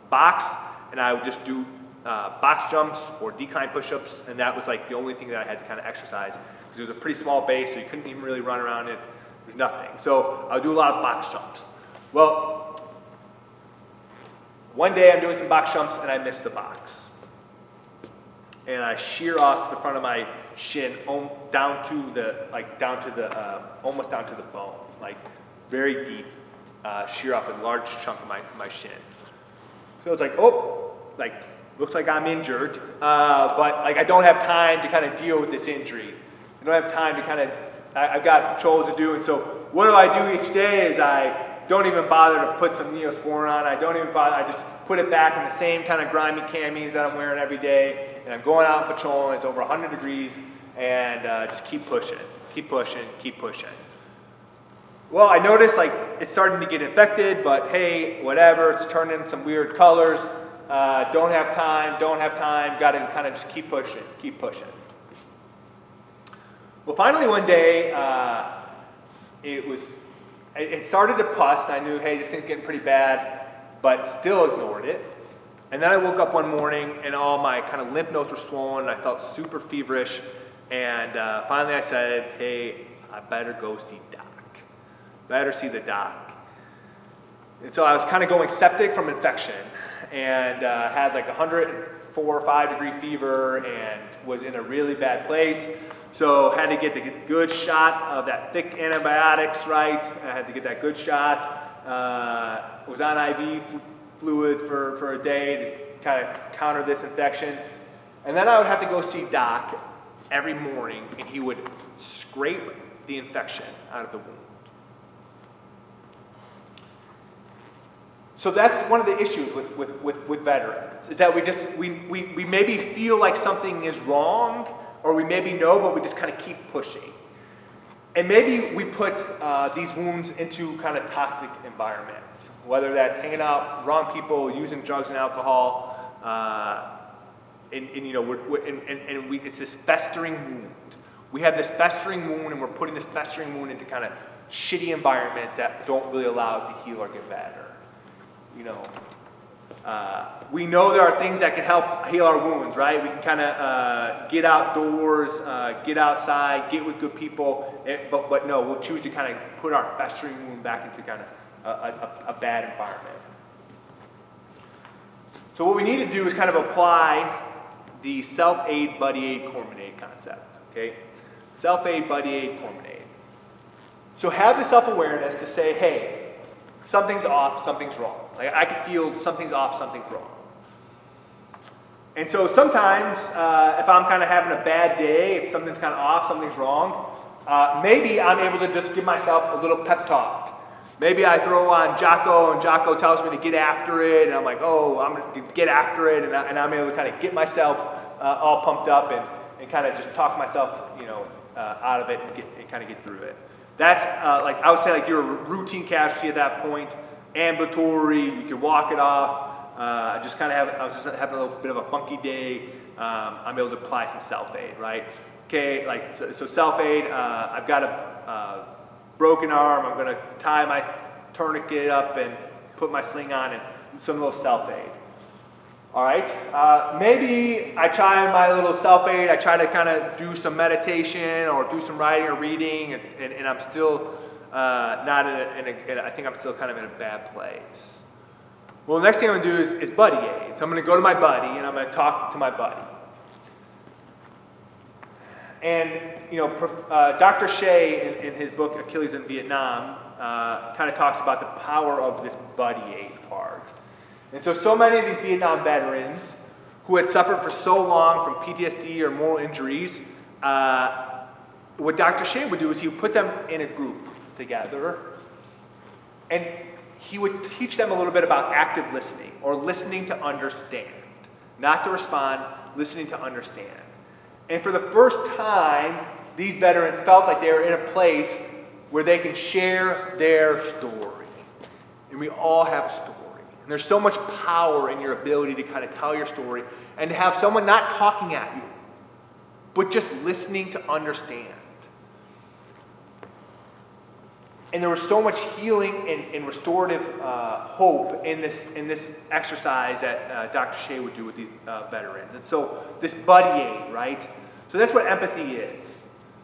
box, and I would just do box jumps or decline push-ups, and that was like the only thing that I had to kind of exercise, because it was a pretty small base, so you couldn't even really run around it. There's nothing. So I would do a lot of box jumps. Well, one day I'm doing some box jumps and I miss the box, and I shear off the front of my shin almost down to the bone, like very deep, shear off a large chunk of my shin. So it's like, oh, like, looks like I'm injured, but like I don't have time to kind of deal with this injury. I don't have time to kind of, I've got patrols to do, and so what do I do each day is I don't even bother to put some Neosporin on. I don't even bother, I just put it back in the same kind of grimy camis that I'm wearing every day, and I'm going out and patrolling. It's over 100 degrees, and just keep pushing, keep pushing, keep pushing. Well, I noticed like it's starting to get infected, but hey, whatever, it's turning some weird colors. Don't have time, got to kind of just keep pushing, keep pushing. Well, finally one day, it started to pus. I knew, hey, this thing's getting pretty bad, but still ignored it. And then I woke up one morning and all my kind of lymph nodes were swollen. I felt super feverish. And finally I said, hey, I better go see doc. Better see the doc. And so I was kind of going septic from infection and had like 104 or 5 degree fever and was in a really bad place. So had to get the good shot of that thick antibiotics, right? I had to get that good shot. Was on IV fluids for a day to kind of counter this infection. And then I would have to go see doc every morning and he would scrape the infection out of the wound. So that's one of the issues with veterans, is that we maybe feel like something is wrong, or we maybe know, but we just kind of keep pushing. And maybe we put these wounds into kind of toxic environments, whether that's hanging out around people, using drugs and alcohol, it's this festering wound. We have this festering wound, and we're putting this festering wound into kind of shitty environments that don't really allow it to heal or get better. We know there are things that can help heal our wounds, right? We can kind of get outdoors, get outside, get with good people, but no, we'll choose to kind of put our festering wound back into kind of a bad environment. So what we need to do is kind of apply the self-aid, buddy-aid, Corpsman-Aid concept, okay? Self-aid, buddy-aid, Corpsman-Aid. So have the self-awareness to say, hey, something's off, something's wrong. Like I can feel something's off, something's wrong. And so sometimes, if I'm kind of having a bad day, if something's kind of off, something's wrong, maybe I'm able to just give myself a little pep talk. Maybe I throw on Jocko, and Jocko tells me to get after it, and I'm like, oh, I'm going to get after it, and I'm able to kind of get myself all pumped up and kind of just talk myself, out of it and kind of get through it. That's I would say like you're a routine casualty at that point, ambulatory, you can walk it off. I was just having a little bit of a funky day. I'm able to apply some self-aid, right? Okay, so self-aid, I've got a broken arm, I'm gonna tie my tourniquet up and put my sling on and some little self-aid. All right, maybe I try my little self-aid, I try to kind of do some meditation or do some writing or reading, and I'm still not I think I'm still kind of in a bad place. Well, the next thing I'm going to do is buddy aid. So I'm going to go to my buddy and I'm going to talk to my buddy. And, Dr. Shea in his book, Achilles in Vietnam, kind of talks about the power of this buddy aid part. And so many of these Vietnam veterans who had suffered for so long from PTSD or moral injuries, what Dr. Shea would do is he would put them in a group together, and he would teach them a little bit about active listening, or listening to understand. Not to respond, listening to understand. And for the first time, these veterans felt like they were in a place where they can share their story. And we all have a story. And there's so much power in your ability to kind of tell your story, and to have someone not talking at you, but just listening to understand. And there was so much healing and restorative hope in this exercise that Dr. Shea would do with these veterans. And so this buddy aid, right? So that's what empathy is.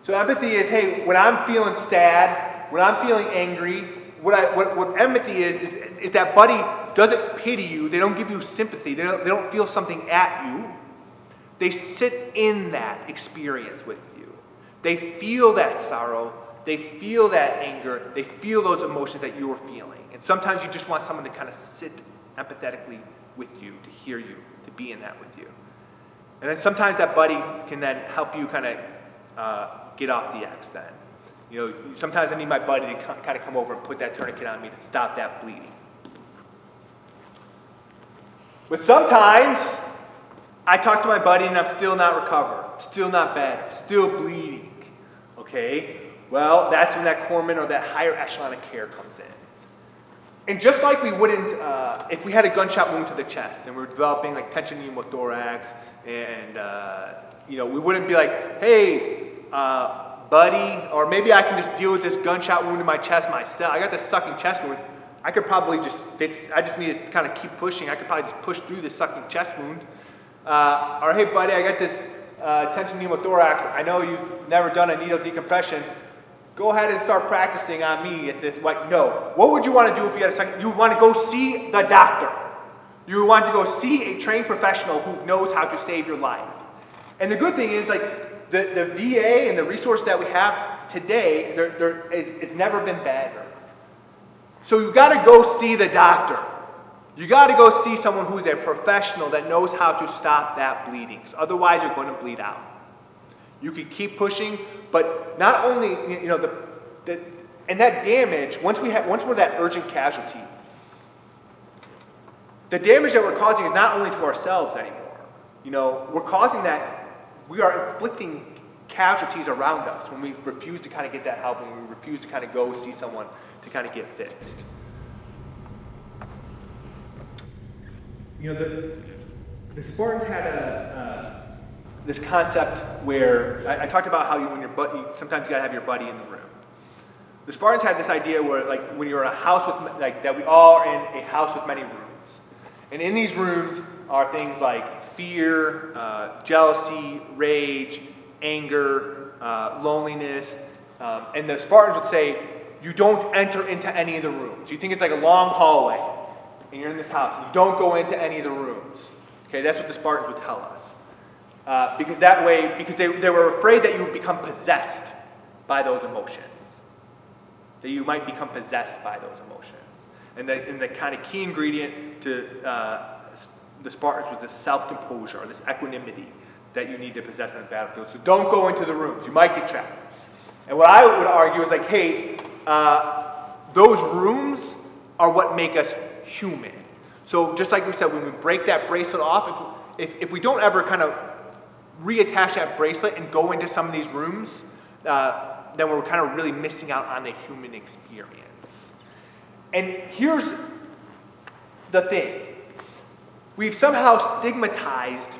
So empathy is, hey, when I'm feeling sad, when I'm feeling angry, what empathy is that buddy doesn't pity you. They don't give you sympathy. They don't feel something at you. They sit in that experience with you. They feel that sorrow. They feel that anger, they feel those emotions that you are feeling. And sometimes you just want someone to kind of sit empathetically with you, to hear you, to be in that with you. And then sometimes that buddy can then help you kind of get off the X then. Sometimes I need my buddy to kind of come over and put that tourniquet on me to stop that bleeding. But sometimes I talk to my buddy and I'm still not recovered, still not better, still bleeding, okay? Well, that's when that corpsman or that higher echelon of care comes in. And just like we wouldn't, if we had a gunshot wound to the chest and we were developing like tension pneumothorax, and we wouldn't be like, hey, buddy, or maybe I can just deal with this gunshot wound in my chest myself. I got this sucking chest wound. I could probably just I just need to kind of keep pushing. I could probably just push through this sucking chest wound. Or hey buddy, I got this tension pneumothorax. I know you've never done a needle decompression. Go ahead and start practicing on me at this. Like, no. What would you want to do if you had a second? You would want to go see the doctor. You would want to go see a trained professional who knows how to save your life. And the good thing is, like, the VA and the resource that we have today, it's never been better. So you got to go see the doctor. You got to go see someone who's a professional that knows how to stop that bleeding. 'Cause otherwise, you're going to bleed out. You can keep pushing, but not only and that damage. Once we're that urgent casualty, the damage that we're causing is not only to ourselves anymore. We're causing that. We are inflicting casualties around us when we refuse to kind of get that help and we refuse to kind of go see someone to kind of get fixed. The Spartans had this concept where I talked about how sometimes you gotta have your buddy in the room. The Spartans had this idea where, like, when you're in a house with, like, that we all are in a house with many rooms, and in these rooms are things like fear, jealousy, rage, anger, loneliness, and the Spartans would say, you don't enter into any of the rooms. You think it's like a long hallway, and you're in this house. You don't go into any of the rooms. Okay, that's what the Spartans would tell us. Because they were afraid that you would become possessed by those emotions. That you might become possessed by those emotions. And the kind of key ingredient to the Spartans was this self-composure, or this equanimity that you need to possess on the battlefield. So don't go into the rooms. You might get trapped. And what I would argue is, like, hey, those rooms are what make us human. So just like we said, when we break that bracelet off, if we don't ever kind of reattach that bracelet and go into some of these rooms, then we're kind of really missing out on the human experience. And here's the thing. We've somehow stigmatized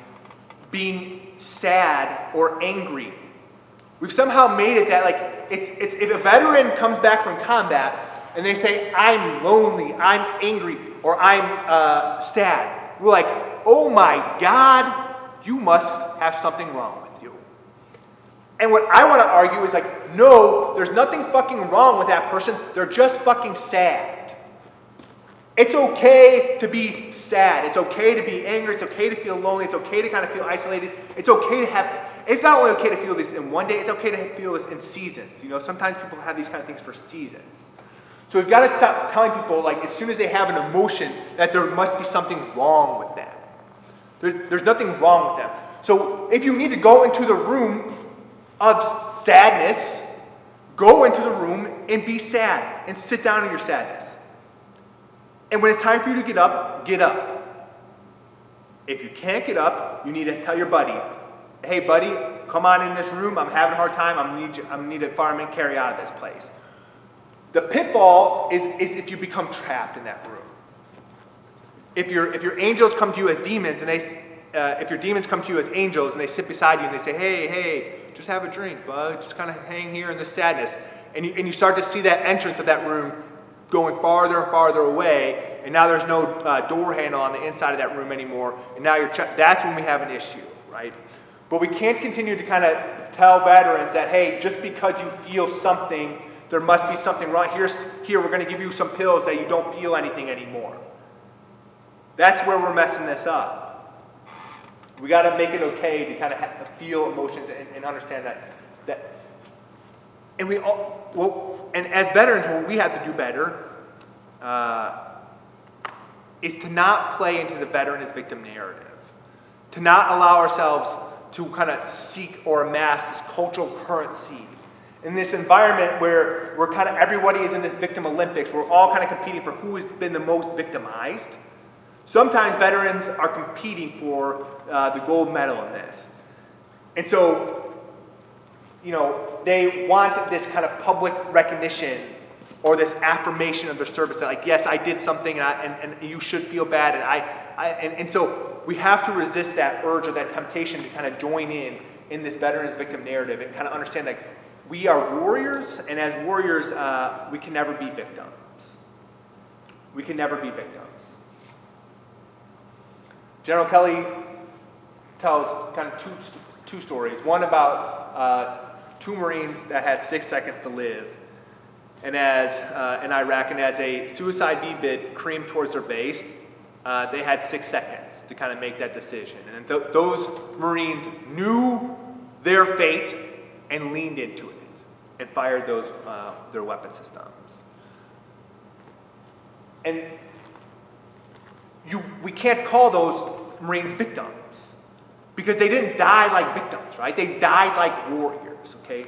being sad or angry. We've somehow made it that, like, it's if a veteran comes back from combat and they say, I'm lonely, I'm angry, or I'm sad, we're like, oh my God, you must have something wrong with you. And what I want to argue is, like, no, there's nothing fucking wrong with that person. They're just fucking sad. It's okay to be sad. It's okay to be angry. It's okay to feel lonely. It's okay to kind of feel isolated. It's okay to have, it's not only okay to feel this in one day, it's okay to feel this in seasons. Sometimes people have these kind of things for seasons. So we've got to stop telling people, like, as soon as they have an emotion, that there must be something wrong with them. There's nothing wrong with them. So if you need to go into the room of sadness, go into the room and be sad and sit down in your sadness. And when it's time for you to get up, get up. If you can't get up, you need to tell your buddy, hey buddy, come on in this room, I'm having a hard time, I'm gonna need a fireman carry out of this place. The pitfall is if you become trapped in that room. If your angels come to you as demons, and if your demons come to you as angels and they sit beside you and they say, hey, just have a drink, bud, just kind of hang here in the sadness, and you start to see that entrance of that room going farther and farther away, and now there's no door handle on the inside of that room anymore, and now you're trapped. That's when we have an issue, right? But we can't continue to kind of tell veterans that, hey, just because you feel something, there must be something wrong. Here, we're going to give you some pills that you don't feel anything anymore. That's where we're messing this up. We got to make it okay to kind of feel emotions and understand that. And and as veterans, what we have to do better is to not play into the veteran as victim narrative, to not allow ourselves to kind of seek or amass this cultural currency in this environment where everybody is in this victim Olympics. We're all kind of competing for who has been the most victimized. Sometimes veterans are competing for the gold medal in this. And so, they want this kind of public recognition or this affirmation of their service that, like, yes, I did something and you should feel bad. And so we have to resist that urge or that temptation to kind of join in this veterans victim narrative and kind of understand that we are warriors, and as warriors, we can never be victims. We can never be victims. General Kelly tells kind of two stories. One about 2 Marines that had 6 seconds to live, and in Iraq, and as a suicide V-bit creamed towards their base, they had 6 seconds to kind of make that decision. And those Marines knew their fate and leaned into it and fired their weapon systems. And we can't call those Marines victims because they didn't die like victims, right? They died like warriors, okay?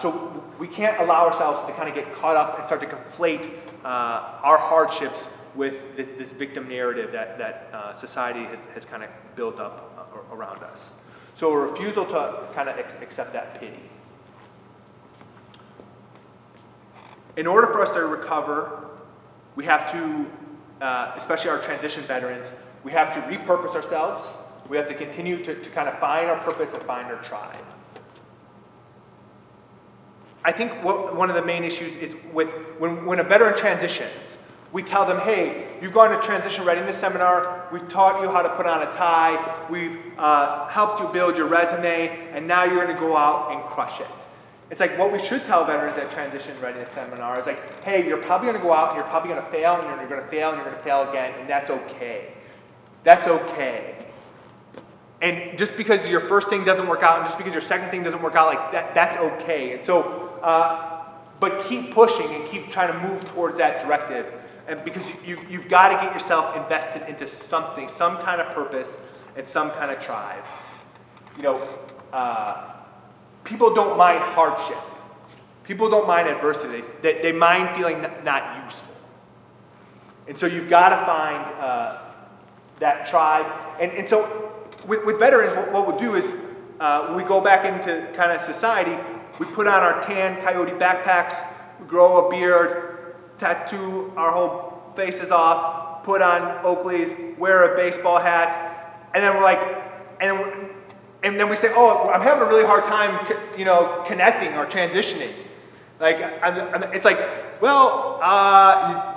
So we can't allow ourselves to kind of get caught up and start to conflate our hardships with this victim narrative that society has kind of built up around us. So a refusal to kind of accept that pity. In order for us to recover, we have to, especially our transition veterans, we have to repurpose ourselves. We have to continue to kind of find our purpose and find our tribe. I think one of the main issues is when a veteran transitions, we tell them, hey, you've gone to transition readiness seminar, we've taught you how to put on a tie, we've helped you build your resume, and now you're going to go out and crush it. It's like what we should tell veterans at transition readiness seminar is like, hey, you're probably going to go out and you're probably going to fail, and you're going to fail, and you're going to fail again, and that's okay. That's okay. And just because your first thing doesn't work out, and just because your second thing doesn't work out, like that's okay. And so, but keep pushing and keep trying to move towards that directive. And because you've got to get yourself invested into something, some kind of purpose and some kind of tribe. You know, people don't mind hardship. People don't mind adversity. They mind feeling not useful. And so you've got to find that tribe. And so with veterans, what we'll do is when we go back into kind of society, we put on our tan coyote backpacks, we grow a beard, tattoo our whole faces off, put on Oakleys, wear a baseball hat, and then we're like, and then we say, oh, I'm having a really hard time, connecting or transitioning. Like, it's like, well,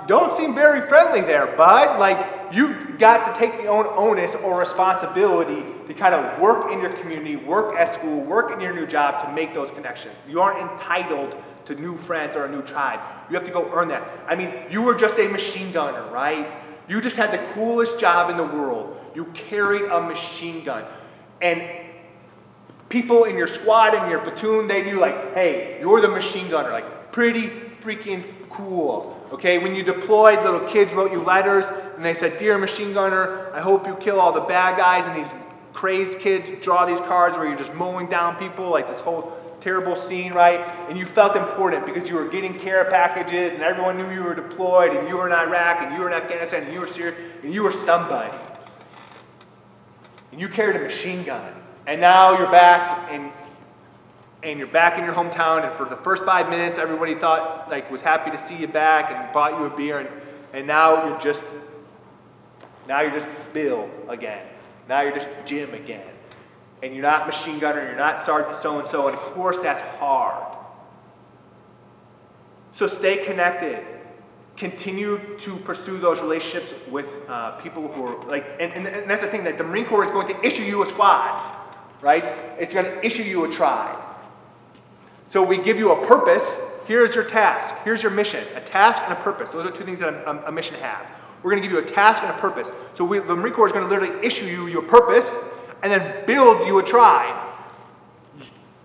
you don't seem very friendly there, bud. Like, you've got to take the onus or responsibility to kind of work in your community, work at school, work in your new job to make those connections. You aren't entitled to new friends or a new tribe. You have to go earn that. I mean, you were just a machine gunner, right? You just had the coolest job in the world. You carried a machine gun. And people in your squad and your platoon, they knew like, hey, you're the machine gunner. Like, pretty freaking cool. Okay, when you deployed, little kids wrote you letters and they said, dear machine gunner, I hope you kill all the bad guys. And these crazed kids draw these cards where you're just mowing down people, like this whole terrible scene, right? And you felt important because you were getting care packages and everyone knew you were deployed and you were in Iraq and you were in Afghanistan and you were Syria and you were somebody. And you carried a machine gun. And now you're back and you're back in your hometown, and for the first 5 minutes everybody thought was happy to see you back and bought you a beer, and now you're just Bill again. Now you're just Jim again. And you're not machine gunner, you're not Sergeant so-and-so, and of course that's hard. So stay connected. Continue to pursue those relationships with people who are and that's the thing, that the Marine Corps is going to issue you a squad, right? It's going to issue you a tribe. So we give you a purpose. Here's your task. Here's your mission. A task and a purpose. Those are two things that a mission has. We're going to give you a task and a purpose. So the Marine Corps is going to literally issue you your purpose and then build you a tribe.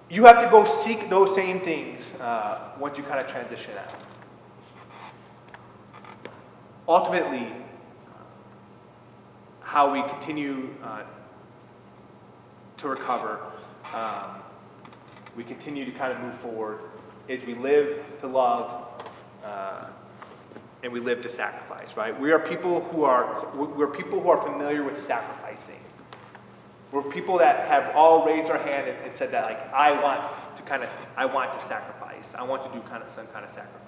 You have to go seek those same things once you kind of transition out. Ultimately, how we continue to recover, we continue to kind of move forward, is we live to love and we live to sacrifice, right? We're people who are familiar with sacrificing. We're people that have all raised our hand and said that, like, I want to sacrifice. I want to do some kind of sacrifice.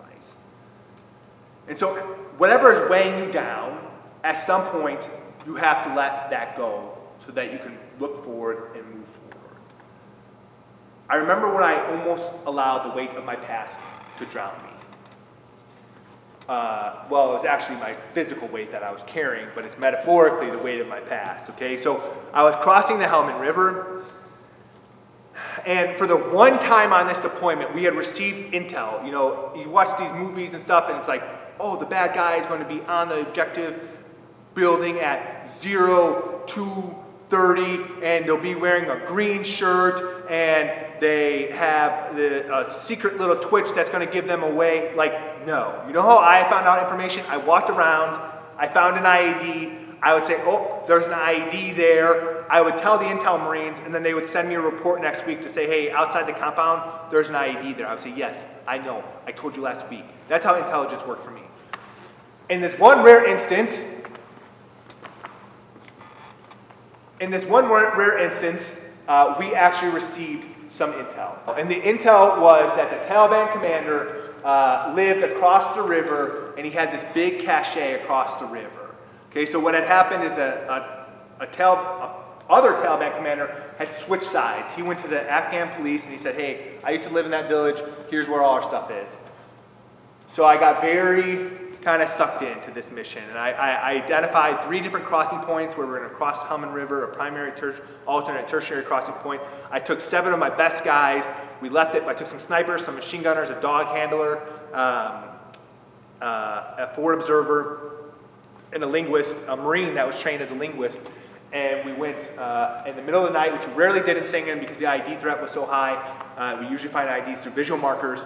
And so whatever is weighing you down, at some point you have to let that go so that you can look forward and move forward. I remember when I almost allowed the weight of my past to drown me. Well, it was actually my physical weight that I was carrying, but it's metaphorically the weight of my past, okay? So I was crossing the Helmand River, and for the one time on this deployment, we had received intel. You know, you watch these movies and stuff, and it's like, oh, the bad guy is going to be on the objective building at 02:30, and they'll be wearing a green shirt, and they have a secret little twitch that's going to give them away. Like, no. You know how I found out information? I walked around, I found an IED, I would say, oh, there's an IED there. I would tell the Intel Marines, and then they would send me a report next week to say, hey, outside the compound, there's an IED there. I would say, yes, I know. I told you last week. That's how intelligence worked for me. In this one rare instance, we actually received some intel. And the intel was that the Taliban commander lived across the river, and he had this big cache across the river. Okay, so what had happened is that other Taliban commander had switched sides. He went to the Afghan police and he said, hey, I used to live in that village, here's where all our stuff is. So I got very kind of sucked into this mission, and I identified 3 different crossing points where we're going to cross Helmand River, a primary, alternate, tertiary crossing point. I took 7 of my best guys. We left it. I took some snipers, some machine gunners, a dog handler, a forward observer, and a linguist, a Marine that was trained as a linguist. And we went in the middle of the night, which we rarely did in Singen because the ID threat was so high. We usually find IDs through visual markers.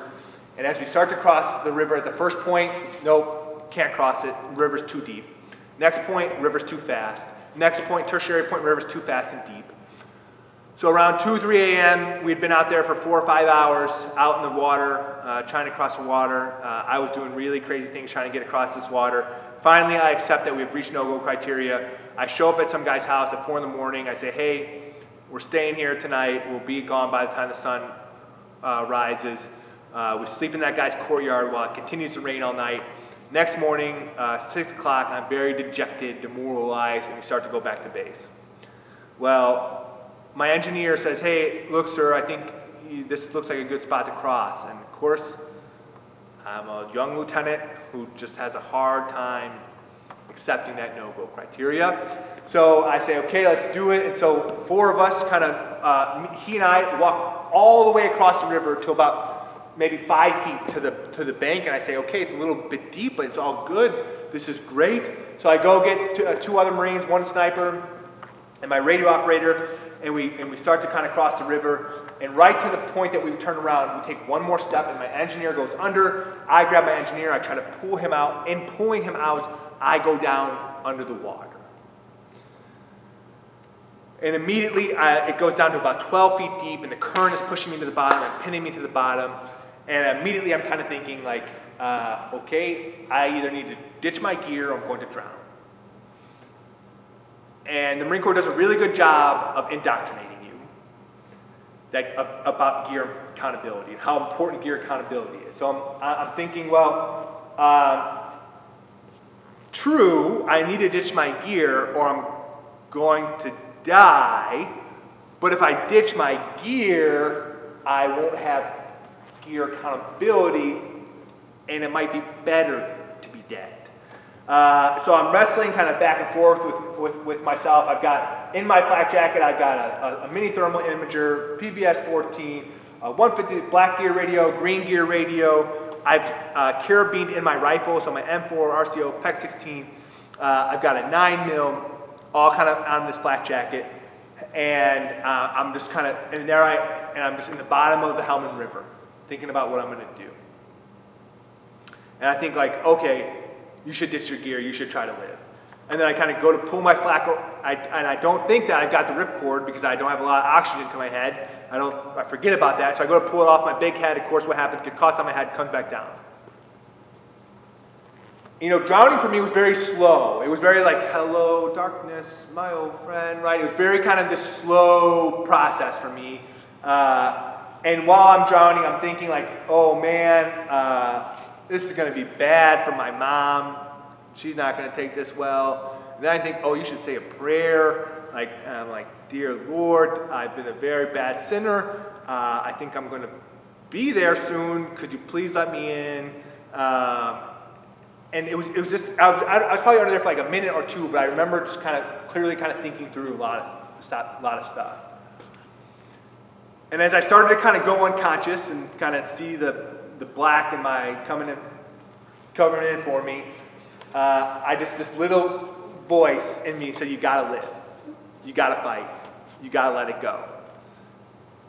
And as we start to cross the river at the first point, nope, can't cross it, river's too deep. Next point, river's too fast. Next point, tertiary point, river's too fast and deep. So around 2, 3 a.m., we'd been out there for 4 or 5 hours, out in the water, trying to cross the water. I was doing really crazy things trying to get across this water. Finally, I accept that we've reached no-go criteria. I show up at some guy's house at 4 in the morning. I say, hey, we're staying here tonight. We'll be gone by the time the sun rises. We sleep in that guy's courtyard while it continues to rain all night. Next morning, 6 o'clock, I'm very dejected, demoralized, and we start to go back to base. Well, my engineer says, hey, look, sir, I think this looks like a good spot to cross. And of course, I'm a young lieutenant who just has a hard time accepting that no-go criteria. So I say, okay, let's do it. And so 4 of us kind of, he and I walk all the way across the river to about maybe 5 feet to the bank, and I say, okay, it's a little bit deep, but it's all good. This is great. So I go get 2 other Marines, 1 sniper, and my radio operator, and we start to kind of cross the river. And right to the point that we turn around, we take 1 more step, and my engineer goes under. I grab my engineer, I try to pull him out. In pulling him out, I go down under the water. And immediately, it goes down to about 12 feet deep, and the current is pushing me to the bottom and pinning me to the bottom. And immediately, I'm kind of thinking like, okay, I either need to ditch my gear or I'm going to drown. And the Marine Corps does a really good job of indoctrinating you about gear accountability and how important gear accountability is. So I'm thinking, well, true, I need to ditch my gear or I'm going to die, but if I ditch my gear, I won't have gear accountability, and it might be better to be dead. So I'm wrestling kind of back and forth with myself. I've got, in my flak jacket, I've got a mini thermal imager, PVS-14, a 150 black gear radio, green gear radio. I've carabined in my rifle, so my M4, RCO, PEC-16. I've got a 9mm, all kind of on this flak jacket, and I'm just kind of, and I'm just in the bottom of the Helmand River, thinking about what I'm going to do. And I think like, okay, you should ditch your gear, you should try to live. And then I kind of go to pull my flak, and I don't think that I've got the ripcord because I don't have a lot of oxygen to my head. I forget about that, so I go to pull it off my big head. Of course, what happens, gets caught on my head, comes back down. You know, drowning for me was very slow. It was very like, hello, darkness, my old friend, right? It was very kind of this slow process for me. And while I'm drowning, I'm thinking like, oh man, this is going to be bad for my mom. She's not going to take this well. And then I think, oh, you should say a prayer. And I'm like, dear Lord, I've been a very bad sinner. I think I'm going to be there soon. Could you please let me in? And it was just, I was probably under there for like a minute or two, but I remember just kind of clearly kind of thinking through a lot of stuff. And as I started to kind of go unconscious and kind of see the black in my covering in for me, this little voice in me said, you gotta live, you gotta fight, you gotta let it go.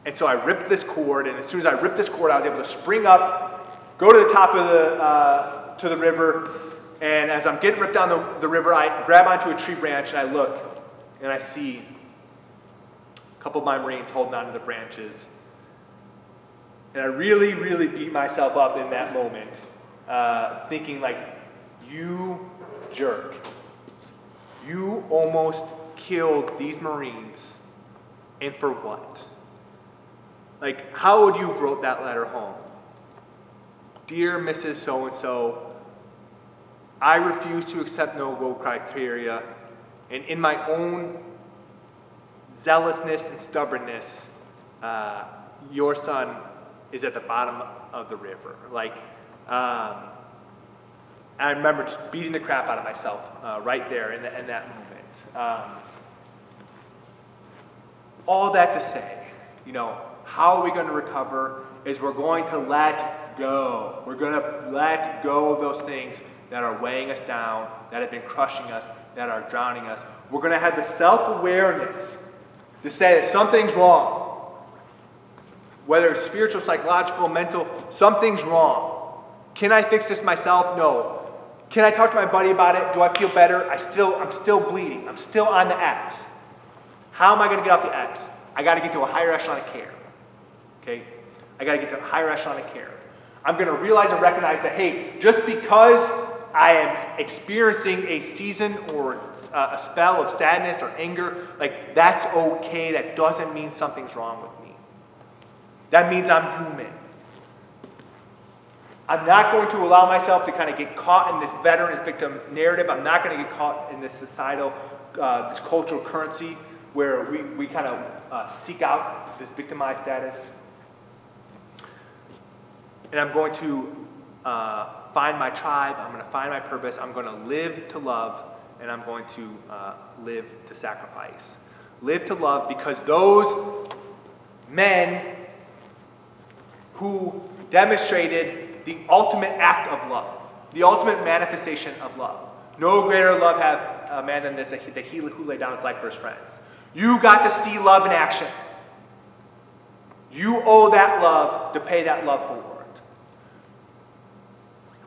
And so I ripped this cord, and as soon as I ripped this cord, I was able to spring up, go to the top of to the river, and as I'm getting ripped down the river, I grab onto a tree branch and I look, and I see a couple of my Marines holding onto the branches. And I really, really beat myself up in that moment, thinking like, you jerk. You almost killed these Marines, and for what? Like, how would you have wrote that letter home? Dear Mrs. So-and-so, I refuse to accept no-go criteria, and in my own zealousness and stubbornness, your son is at the bottom of the river. I remember just beating the crap out of myself right there in that moment. All that to say, how are we going to recover is we're going to let go. We're going to let go of those things that are weighing us down, that have been crushing us, that are drowning us. We're going to have the self-awareness to say that something's wrong. Whether it's spiritual, psychological, mental, something's wrong. Can I fix this myself? No. Can I talk to my buddy about it? Do I feel better? I'm still bleeding. I'm still on the X. How am I going to get off the X? I got to get to a higher echelon of care. Okay? I got to get to a higher echelon of care. I'm going to realize and recognize that, hey, just because I am experiencing a season or a spell of sadness or anger, like, that's okay. That doesn't mean something's wrong with me. That means I'm human. I'm not going to allow myself to kind of get caught in this veteran as victim narrative. I'm not going to get caught in this societal, this cultural currency where we kind of seek out this victimized status. And I'm going to find my tribe. I'm going to find my purpose. I'm going to live to love, and I'm going to live to sacrifice. Live to love, because those men who demonstrated the ultimate act of love, the ultimate manifestation of love. No greater love hath a man than this, that he who laid down his life for his friends. You got to see love in action. You owe that love to pay that love forward.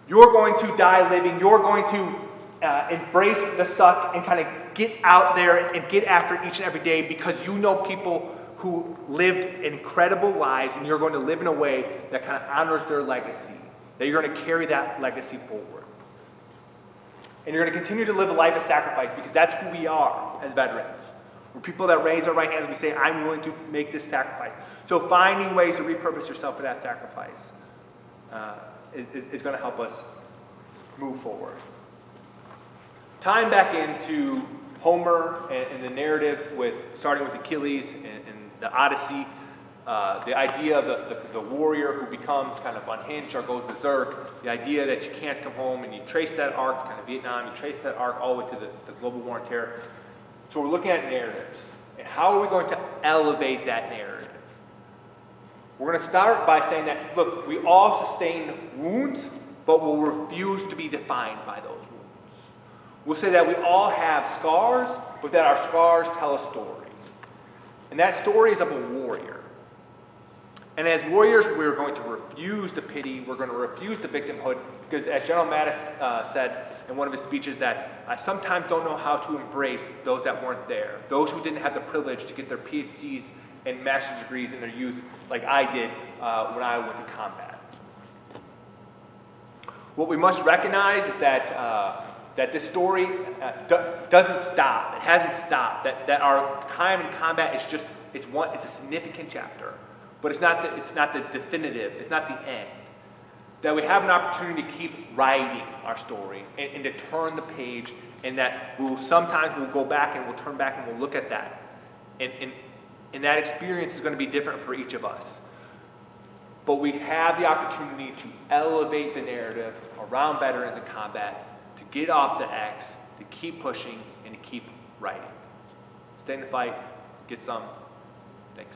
You're going to die living. You're going to embrace the suck and kind of get out there and get after each and every day, because you know people who lived incredible lives, and you're going to live in a way that kind of honors their legacy, that you're going to carry that legacy forward. And you're going to continue to live a life of sacrifice, because that's who we are as veterans. We're people that raise our right hands and we say, I'm willing to make this sacrifice. So finding ways to repurpose yourself for that sacrifice is going to help us move forward. Tying back into Homer and the narrative, starting with Achilles and the Odyssey, the idea of the warrior who becomes kind of unhinged or goes berserk, the idea that you can't come home, and you trace that arc to kind of Vietnam, you trace that arc all the way to the global war on terror. So we're looking at narratives, and how are we going to elevate that narrative? We're going to start by saying that, look, we all sustain wounds, but we'll refuse to be defined by those wounds. We'll say that we all have scars, but that our scars tell a story. And that story is of a warrior. And as warriors, we're going to refuse the pity, we're going to refuse the victimhood, because as General Mattis said in one of his speeches, that I sometimes don't know how to embrace those that weren't there, those who didn't have the privilege to get their PhDs and master's degrees in their youth like I did when I went to combat. What we must recognize is that this story doesn't stop. It hasn't stopped. That our time in combat is just it's a significant chapter, but it's not the definitive. It's not the end. That we have an opportunity to keep writing our story and to turn the page and that sometimes we'll go back and we'll turn back and we'll look at that. And that experience is going to be different for each of us. But we have the opportunity to elevate the narrative around veterans in combat, to get off the X, to keep pushing, and to keep writing. Stay in the fight, get some. Thanks.